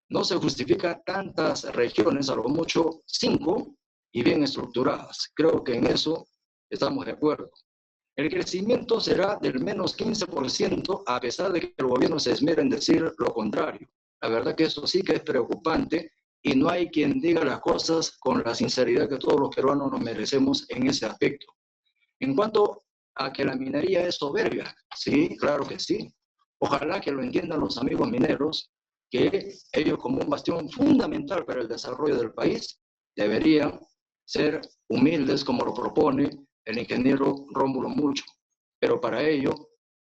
No se justifican tantas regiones, a lo mucho 5, y bien estructuradas. Creo que en eso estamos de acuerdo. El crecimiento será del menos 15%, a pesar de que el gobierno se esmera en decir lo contrario. La verdad que eso sí que es preocupante, y no hay quien diga las cosas con la sinceridad que todos los peruanos nos merecemos en ese aspecto. En cuanto a que la minería es soberbia, sí, claro que sí. Ojalá que lo entiendan los amigos mineros, que ellos como un bastión fundamental para el desarrollo del país deberían ser humildes como lo propone el ingeniero Rómulo Mucho. Pero para ello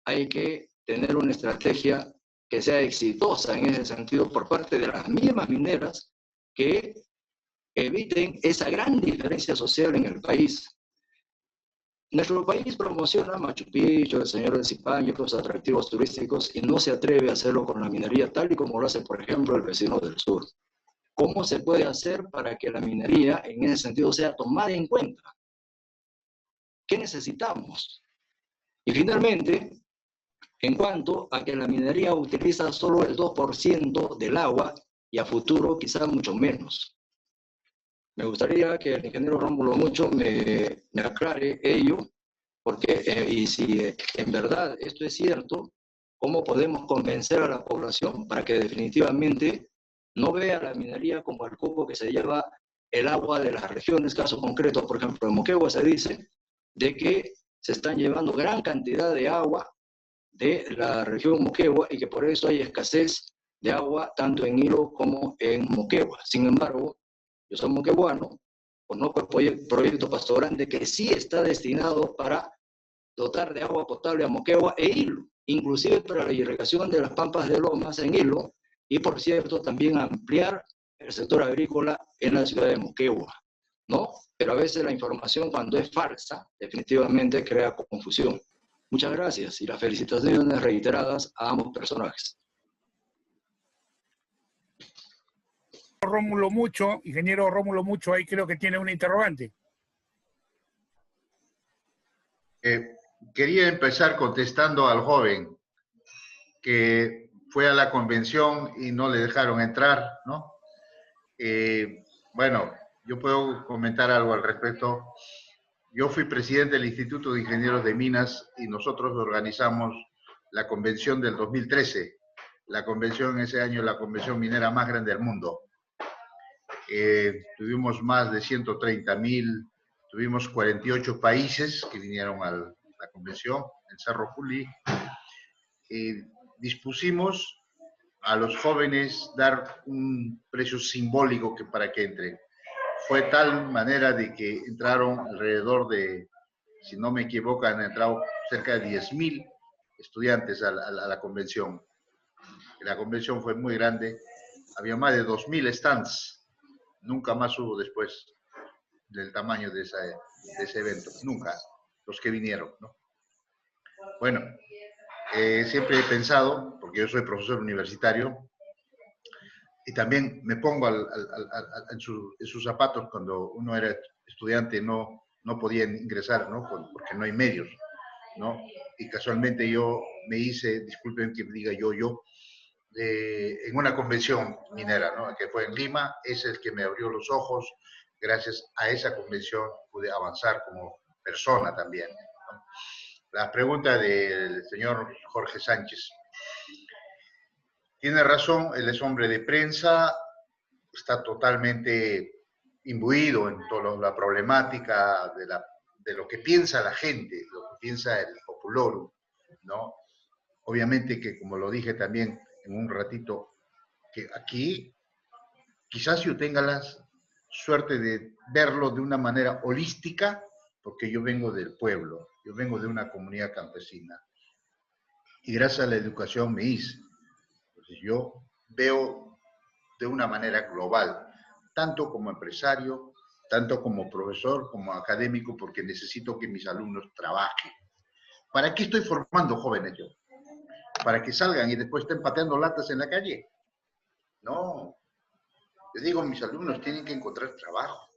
hay que tener una estrategia que sea exitosa en ese sentido por parte de las mismas mineras, que eviten esa gran diferencia social en el país. Nuestro país promociona Machu Picchu, el Señor del Zipán y otros atractivos turísticos, y no se atreve a hacerlo con la minería tal y como lo hace, por ejemplo, el vecino del sur. ¿Cómo se puede hacer para que la minería en ese sentido sea tomada en cuenta? ¿Qué necesitamos? Y finalmente, en cuanto a que la minería utiliza solo el 2% del agua y a futuro quizás mucho menos. Me gustaría que el ingeniero Rómulo Mucho me aclare ello, porque, y si en verdad esto es cierto, ¿cómo podemos convencer a la población para que definitivamente no vea la minería como el cupo que se lleva el agua de las regiones? Caso concreto, por ejemplo, en Moquegua se dice de que se están llevando gran cantidad de agua de la región Moquegua y que por eso hay escasez de agua tanto en Hilo como en Moquegua. Sin embargo, yo soy moqueguano, conozco el proyecto Pasto Grande que sí está destinado para dotar de agua potable a Moquegua e Hilo, inclusive para la irrigación de las pampas de Lomas en Hilo, y por cierto también ampliar el sector agrícola en la ciudad de Moquegua, ¿no? Pero a veces la información, cuando es falsa, definitivamente crea confusión. Muchas gracias y las felicitaciones reiteradas a ambos personajes. Rómulo Mucho, ingeniero Rómulo Mucho, ahí creo que tiene una interrogante. Quería empezar contestando al joven que fue a la convención y no le dejaron entrar, ¿no? Bueno, yo puedo comentar algo al respecto. Yo fui presidente del Instituto de Ingenieros de Minas y nosotros organizamos la convención del 2013. La convención ese año, la convención minera más grande del mundo. Tuvimos más de 130.000, tuvimos 48 países que vinieron a la convención en Cerro Juli. Dispusimos a los jóvenes dar un precio simbólico para que entren. Fue tal manera de que entraron alrededor de, si no me equivoco, han entrado cerca de 10.000 estudiantes a la convención. La convención fue muy grande, había más de 2.000 stands. Nunca más hubo después del tamaño de ese evento, nunca, los que vinieron, ¿no? Bueno, siempre he pensado, porque yo soy profesor universitario, y también me pongo en sus zapatos cuando uno era estudiante, no podía ingresar, ¿no? Porque no hay medios, ¿no? Y casualmente yo me hice, disculpen que me diga yo, en una convención minera, ¿no? Que fue en Lima. Es el que me abrió los ojos. Gracias a esa convención pude avanzar como persona también, ¿no? La pregunta del señor Jorge Sánchez. Tiene razón, él es hombre de prensa, está totalmente imbuido en toda la problemática de lo que piensa la gente, lo que piensa el populorum, ¿no? Obviamente que, como lo dije también en un ratito, que aquí quizás yo tenga la suerte de verlo de una manera holística, porque yo vengo del pueblo, yo vengo de una comunidad campesina, y gracias a la educación me hice. Entonces yo veo de una manera global, tanto como empresario, tanto como profesor, como académico, porque necesito que mis alumnos trabajen. ¿Para qué estoy formando jóvenes yo? ¿Para que salgan y después estén pateando latas en la calle? No. Les digo, mis alumnos tienen que encontrar trabajo.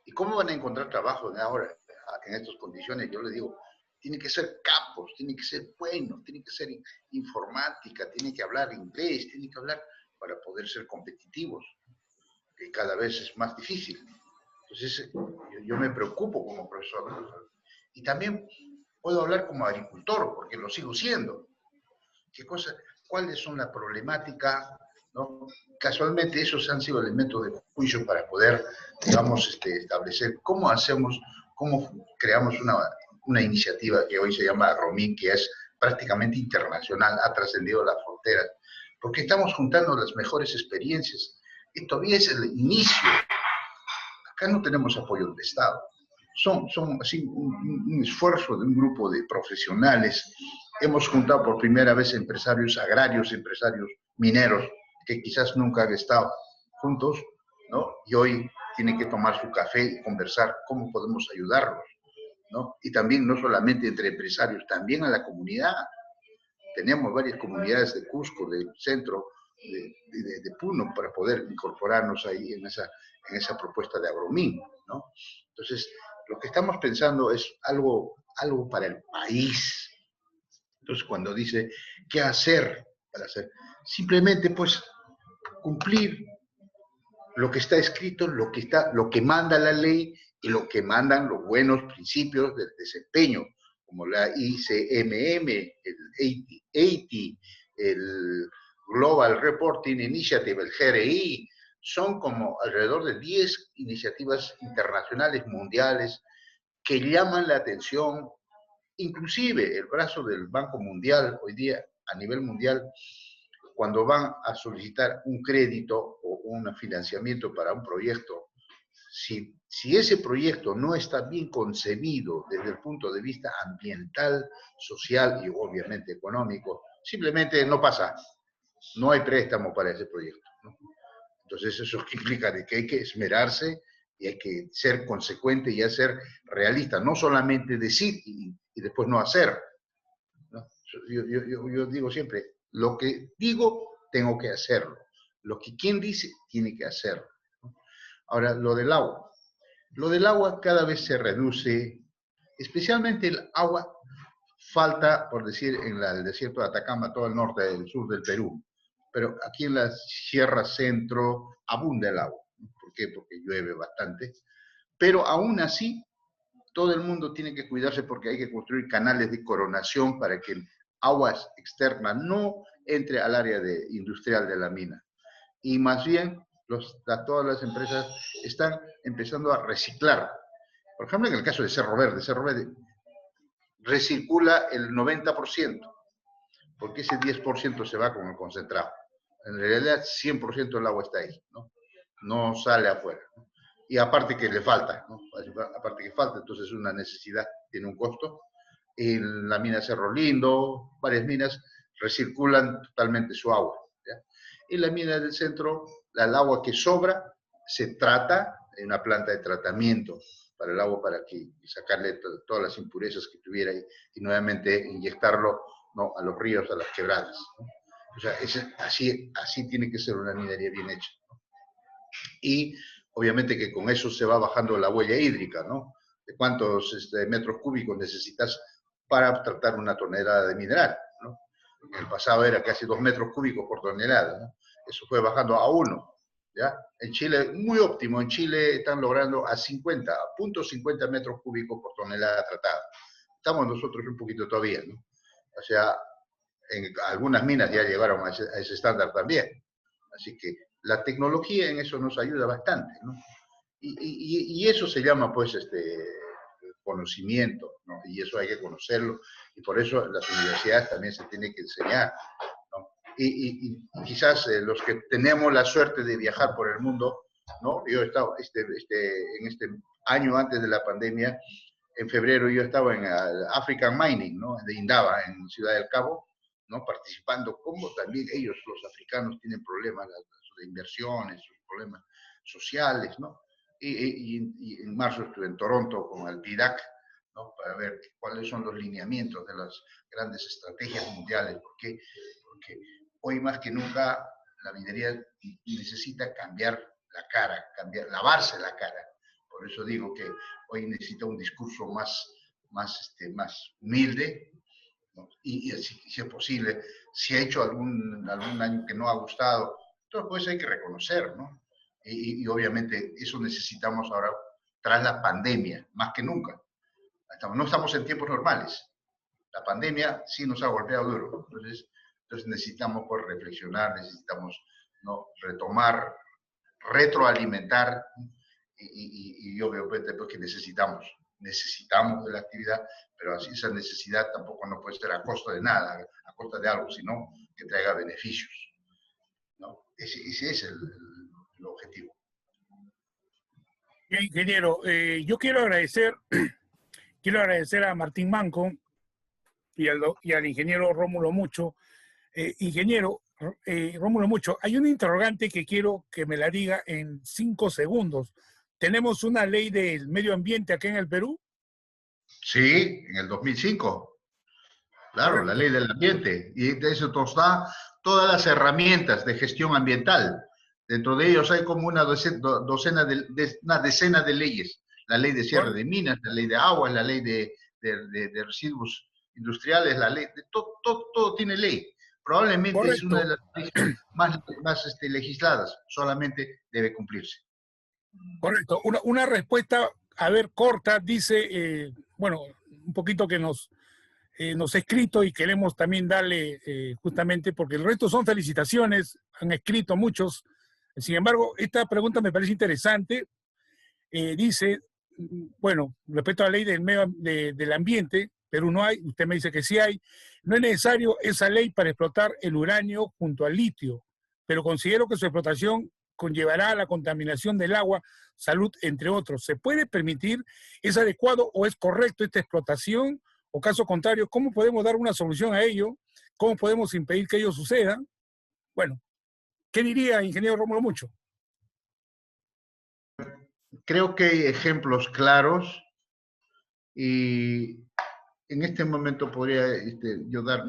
¿Y cómo van a encontrar trabajo ahora, en estas condiciones? Yo les digo, tienen que ser capos, tienen que ser buenos, tienen que ser informática, tienen que hablar inglés, tienen que hablar para poder ser competitivos, que cada vez es más difícil. Entonces, yo me preocupo como profesor. Y también puedo hablar como agricultor, porque lo sigo siendo. ¿Cuáles son las problemáticas? ¿No? Casualmente esos han sido elementos de juicio para poder, digamos, establecer cómo creamos una iniciativa que hoy se llama Agromín, que es prácticamente internacional, ha trascendido las fronteras, porque estamos juntando las mejores experiencias y todavía es el inicio. Acá no tenemos apoyo del Estado. Son así un esfuerzo de un grupo de profesionales. Hemos juntado por primera vez empresarios agrarios, empresarios mineros, que quizás nunca han estado juntos, ¿no? Y hoy tienen que tomar su café y conversar cómo podemos ayudarlos, ¿no? Y también no solamente entre empresarios, también a la comunidad. Tenemos varias comunidades de Cusco, del centro, de Puno, para poder incorporarnos ahí en esa propuesta de Agromín, ¿no? Entonces, lo que estamos pensando es algo para el país. Entonces, cuando dice, ¿qué hacer para hacer? Simplemente, pues, cumplir lo que está escrito, lo que manda la ley y lo que mandan los buenos principios del desempeño, como la ICMM, el 80, el Global Reporting Initiative, el GRI. Son como alrededor de 10 iniciativas internacionales, mundiales, que llaman la atención. Inclusive el brazo del Banco Mundial, hoy día a nivel mundial, cuando van a solicitar un crédito o un financiamiento para un proyecto, si ese proyecto no está bien concebido desde el punto de vista ambiental, social y obviamente económico, simplemente no pasa. No hay préstamo para ese proyecto, ¿no? Entonces eso implica de que hay que esmerarse y hay que ser consecuente y ser realista, no solamente decir y después no hacer, ¿no? Yo digo siempre, lo que digo, tengo que hacerlo. Lo que quien dice, tiene que hacerlo, ¿no? Ahora, lo del agua. Lo del agua cada vez se reduce, especialmente el agua falta, por decir, en el desierto de Atacama, todo el norte y el sur del Perú. Pero aquí en la Sierra Centro abunda el agua. ¿Por qué? Porque llueve bastante. Pero aún así, todo el mundo tiene que cuidarse porque hay que construir canales de coronación para que el agua externa no entre al área industrial de la mina. Y más bien, todas las empresas están empezando a reciclar. Por ejemplo, en el caso de Cerro Verde recircula el 90%, porque ese 10% se va con el concentrado. En realidad, 100% del agua está ahí, ¿no? No sale afuera, ¿no? Y aparte que le falta, ¿no? Aparte que falta, entonces es una necesidad, tiene un costo. En la mina Cerro Lindo, varias minas recirculan totalmente su agua, ¿ya? En la mina del centro, el agua que sobra se trata en una planta de tratamiento para el agua, para sacarle todas las impurezas que tuviera y nuevamente inyectarlo, ¿no?, a los ríos, a las quebradas, ¿no? O sea, así tiene que ser una minería bien hecha, ¿no? Y obviamente que con eso se va bajando la huella hídrica, ¿no? De cuántos metros cúbicos necesitas para tratar una tonelada de mineral, ¿no? En el pasado era casi 2 metros cúbicos por tonelada, ¿no? Eso fue bajando a 1, ¿ya? En Chile, muy óptimo, en Chile están logrando a 0.50 metros cúbicos por tonelada tratada. estamos nosotros un poquito todavía, ¿no? O sea, en algunas minas ya llegaron a ese estándar también. Así que la tecnología en eso nos ayuda bastante, ¿no? Y eso se llama, pues, conocimiento, ¿no? Y eso hay que conocerlo. Y por eso en las universidades también se tiene que enseñar, ¿no? Y quizás los que tenemos la suerte de viajar por el mundo, ¿no? Yo he estado, en este año antes de la pandemia, en febrero yo estaba en African Mining, ¿no? De Indaba, en Ciudad del Cabo, ¿no? Participando, como también ellos, los africanos, tienen problemas de inversiones, problemas sociales, ¿no? Y en marzo estuve en Toronto con el PIDAC, ¿no? Para ver cuáles son los lineamientos de las grandes estrategias mundiales, porque hoy más que nunca la minería necesita cambiar la cara, lavarse la cara. Por eso digo que hoy necesita un discurso más humilde, ¿no? Y si es posible, si ha hecho algún año que no ha gustado, entonces pues hay que reconocer, ¿no? Y obviamente eso necesitamos ahora tras la pandemia, más que nunca. No estamos en tiempos normales. La pandemia sí nos ha golpeado duro. Entonces necesitamos pues, reflexionar, necesitamos, ¿no? retomar, retroalimentar, y yo veo pues, que necesitamos de la actividad, pero así esa necesidad tampoco no puede ser a costa de nada, a costa de algo, sino que traiga beneficios, ¿no? Ese es el objetivo. Bien, ingeniero, yo quiero agradecer a Martín Manco y al ingeniero Rómulo Mucho. Ingeniero Rómulo Mucho, hay un interrogante que quiero que me la diga en 5 segundos. ¿Tenemos una ley del medio ambiente acá en el Perú? Sí, en el 2005. Claro, la ley del ambiente. Y de eso nos da todas las herramientas de gestión ambiental. Dentro de ellos hay como una decena de leyes. La ley de cierre de minas, la ley de agua, la ley de residuos industriales, la ley de todo tiene ley. Probablemente es una de las leyes más legisladas, solamente debe cumplirse. Correcto. Una respuesta, a ver, corta, dice, bueno, un poquito que nos ha escrito y queremos también darle justamente, porque el resto son felicitaciones, han escrito muchos. Sin embargo, esta pregunta me parece interesante. Dice, bueno, respecto a la ley del ambiente, Perú no hay, usted me dice que sí hay, no es necesario esa ley para explotar el uranio junto al litio, pero considero que su explotación conllevará a la contaminación del agua, salud, entre otros. ¿Se puede permitir? ¿Es adecuado o es correcto esta explotación? O caso contrario, ¿cómo podemos dar una solución a ello? ¿Cómo podemos impedir que ello suceda? Bueno, ¿qué diría, ingeniero Rómulo Mucho? Creo que hay ejemplos claros y en este momento podría yo dar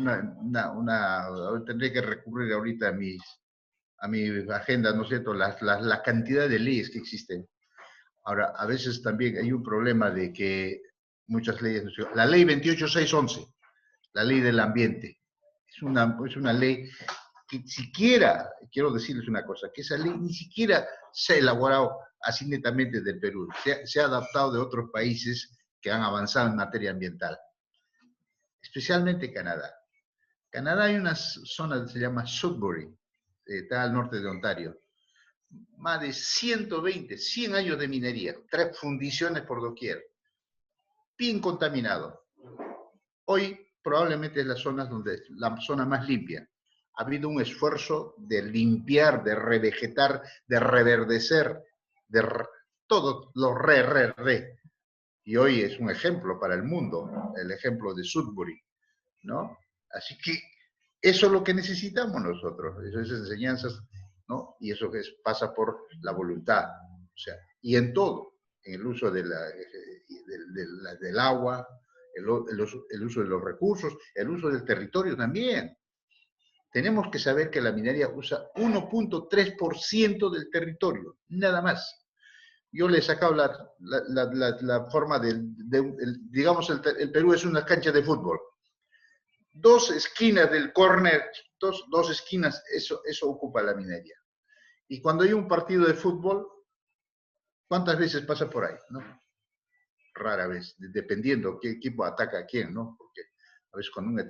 tendría que recurrir ahorita a mi agenda, ¿no es cierto?, la cantidad de leyes que existen. Ahora, a veces también hay un problema de que muchas leyes, la ley 28611, la ley del ambiente, es una ley que siquiera, quiero decirles una cosa, que esa ley ni siquiera se ha elaborado así netamente del Perú, se ha adaptado de otros países que han avanzado en materia ambiental, especialmente Canadá. Canadá hay una zona que se llama Sudbury, está al norte de Ontario, más de 100 años de minería, 3 fundiciones por doquier, bien contaminado. Hoy probablemente es la zona más limpia. Ha habido un esfuerzo de limpiar, de revegetar, de reverdecer, de todo lo Y hoy es un ejemplo para el mundo, el ejemplo de Sudbury, ¿no? Así que eso es lo que necesitamos nosotros, esas enseñanzas, ¿no? Y eso pasa por la voluntad, o sea, y en todo, en el uso del agua, el uso de los recursos, el uso del territorio también. Tenemos que saber que la minería usa 1.3% del territorio, nada más. Yo le he sacado la forma digamos, el Perú es una cancha de fútbol. 2 esquinas del córner, dos esquinas, eso ocupa la minería. Y cuando hay un partido de fútbol, ¿cuántas veces pasa por ahí? ¿No? rara vez, dependiendo qué equipo ataca a quién, ¿no? Porque a veces cuando un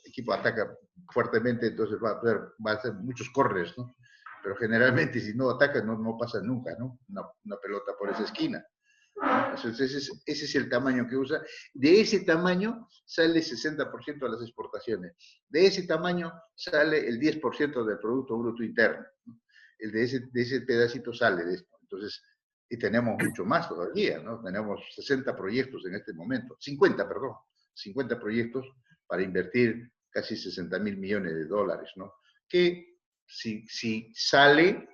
equipo ataca fuertemente, entonces va a hacer muchos corners, ¿no? Pero generalmente si no ataca no pasa nunca, ¿no? Una pelota por esa esquina. Entonces ese es el tamaño que usa. De ese tamaño sale 60% de las exportaciones. De ese tamaño sale el 10% del Producto Bruto Interno, ¿no? De ese pedacito sale de esto. Entonces, y tenemos mucho más todavía, ¿no? Tenemos 60 proyectos en este momento, 50 proyectos para invertir casi 60.000 millones de dólares, ¿no? Que si sale,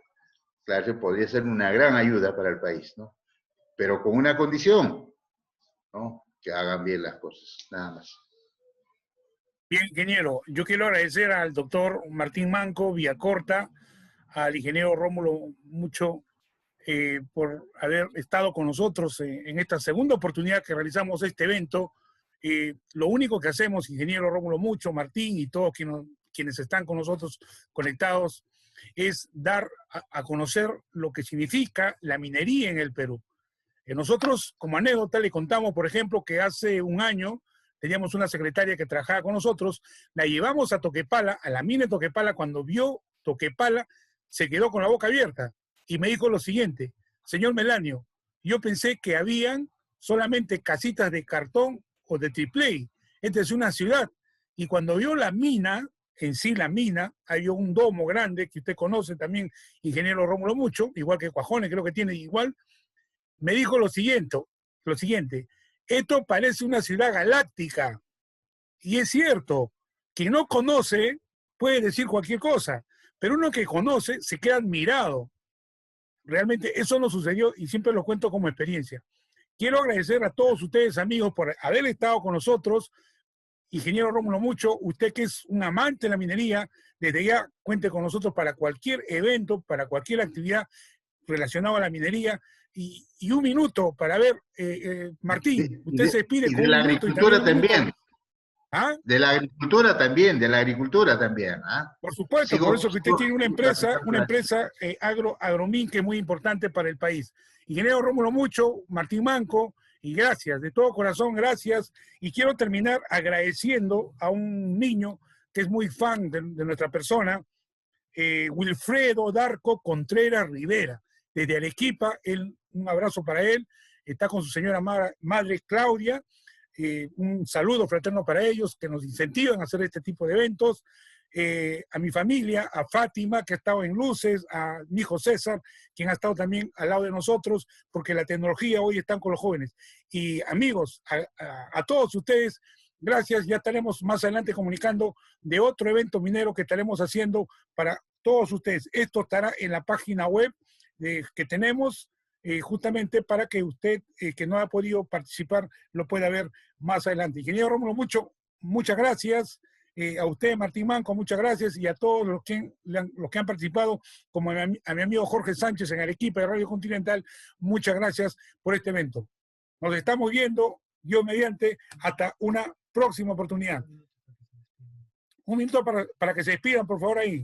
claro, podría ser una gran ayuda para el país, ¿no? Pero con una condición, ¿no? Que hagan bien las cosas, nada más. Bien, ingeniero, yo quiero agradecer al doctor Martín Manco, Villacorta, al ingeniero Rómulo Mucho, por haber estado con nosotros en esta segunda oportunidad que realizamos este evento. Lo único que hacemos, ingeniero Rómulo Mucho, Martín y todos quienes están con nosotros conectados, es dar a conocer lo que significa la minería en el Perú. Nosotros, como anécdota, le contamos, por ejemplo, que hace un año teníamos una secretaria que trabajaba con nosotros, la llevamos a Toquepala, a la mina de Toquepala. Cuando vio Toquepala, se quedó con la boca abierta y me dijo lo siguiente: señor Melanio, yo pensé que habían solamente casitas de cartón o de triple A. Esta es una ciudad. Y cuando vio la mina, en sí la mina, hay un domo grande que usted conoce también, ingeniero Rómulo Mucho, igual que Cuajones, creo que tiene igual, me dijo lo siguiente, esto parece una ciudad galáctica. Y es cierto, quien no conoce puede decir cualquier cosa, pero uno que conoce se queda admirado. Realmente eso no sucedió y siempre lo cuento como experiencia. Quiero agradecer a todos ustedes, amigos, por haber estado con nosotros. Ingeniero Rómulo Mucho, usted que es un amante de la minería, desde ya cuente con nosotros para cualquier evento, para cualquier actividad relacionada a la minería. Y un minuto para ver, Martín, usted se despide con de la agricultura también. ¿Ah? De la agricultura también. ¿Ah? Por supuesto, por eso que usted tiene una empresa Agromin, que es muy importante para el país. Ingeniero Rómulo Mucho, Martín Manco, y gracias, de todo corazón, gracias. Y quiero terminar agradeciendo a un niño que es muy fan de nuestra persona, Wilfredo Darco Contreras Rivera, desde Arequipa. Un abrazo para él, está con su señora madre Claudia. Un saludo fraterno para ellos, que nos incentivan a hacer este tipo de eventos. A mi familia, a Fátima, que ha estado en luces, a mi hijo César, quien ha estado también al lado de nosotros, porque la tecnología hoy está con los jóvenes. Y amigos, a todos ustedes, gracias. Ya estaremos más adelante comunicando de otro evento minero que estaremos haciendo para todos ustedes. Esto estará en la página web que tenemos, justamente para que usted, que no ha podido participar, lo pueda ver más adelante. Ingeniero Rómulo Mucho, muchas gracias. A usted, Martín Manco, muchas gracias. Y a todos los que han participado, como a mi amigo Jorge Sánchez en Arequipa de Radio Continental, muchas gracias por este evento. Nos estamos viendo, Dios mediante, hasta una próxima oportunidad. Un minuto para que se despidan, por favor, ahí.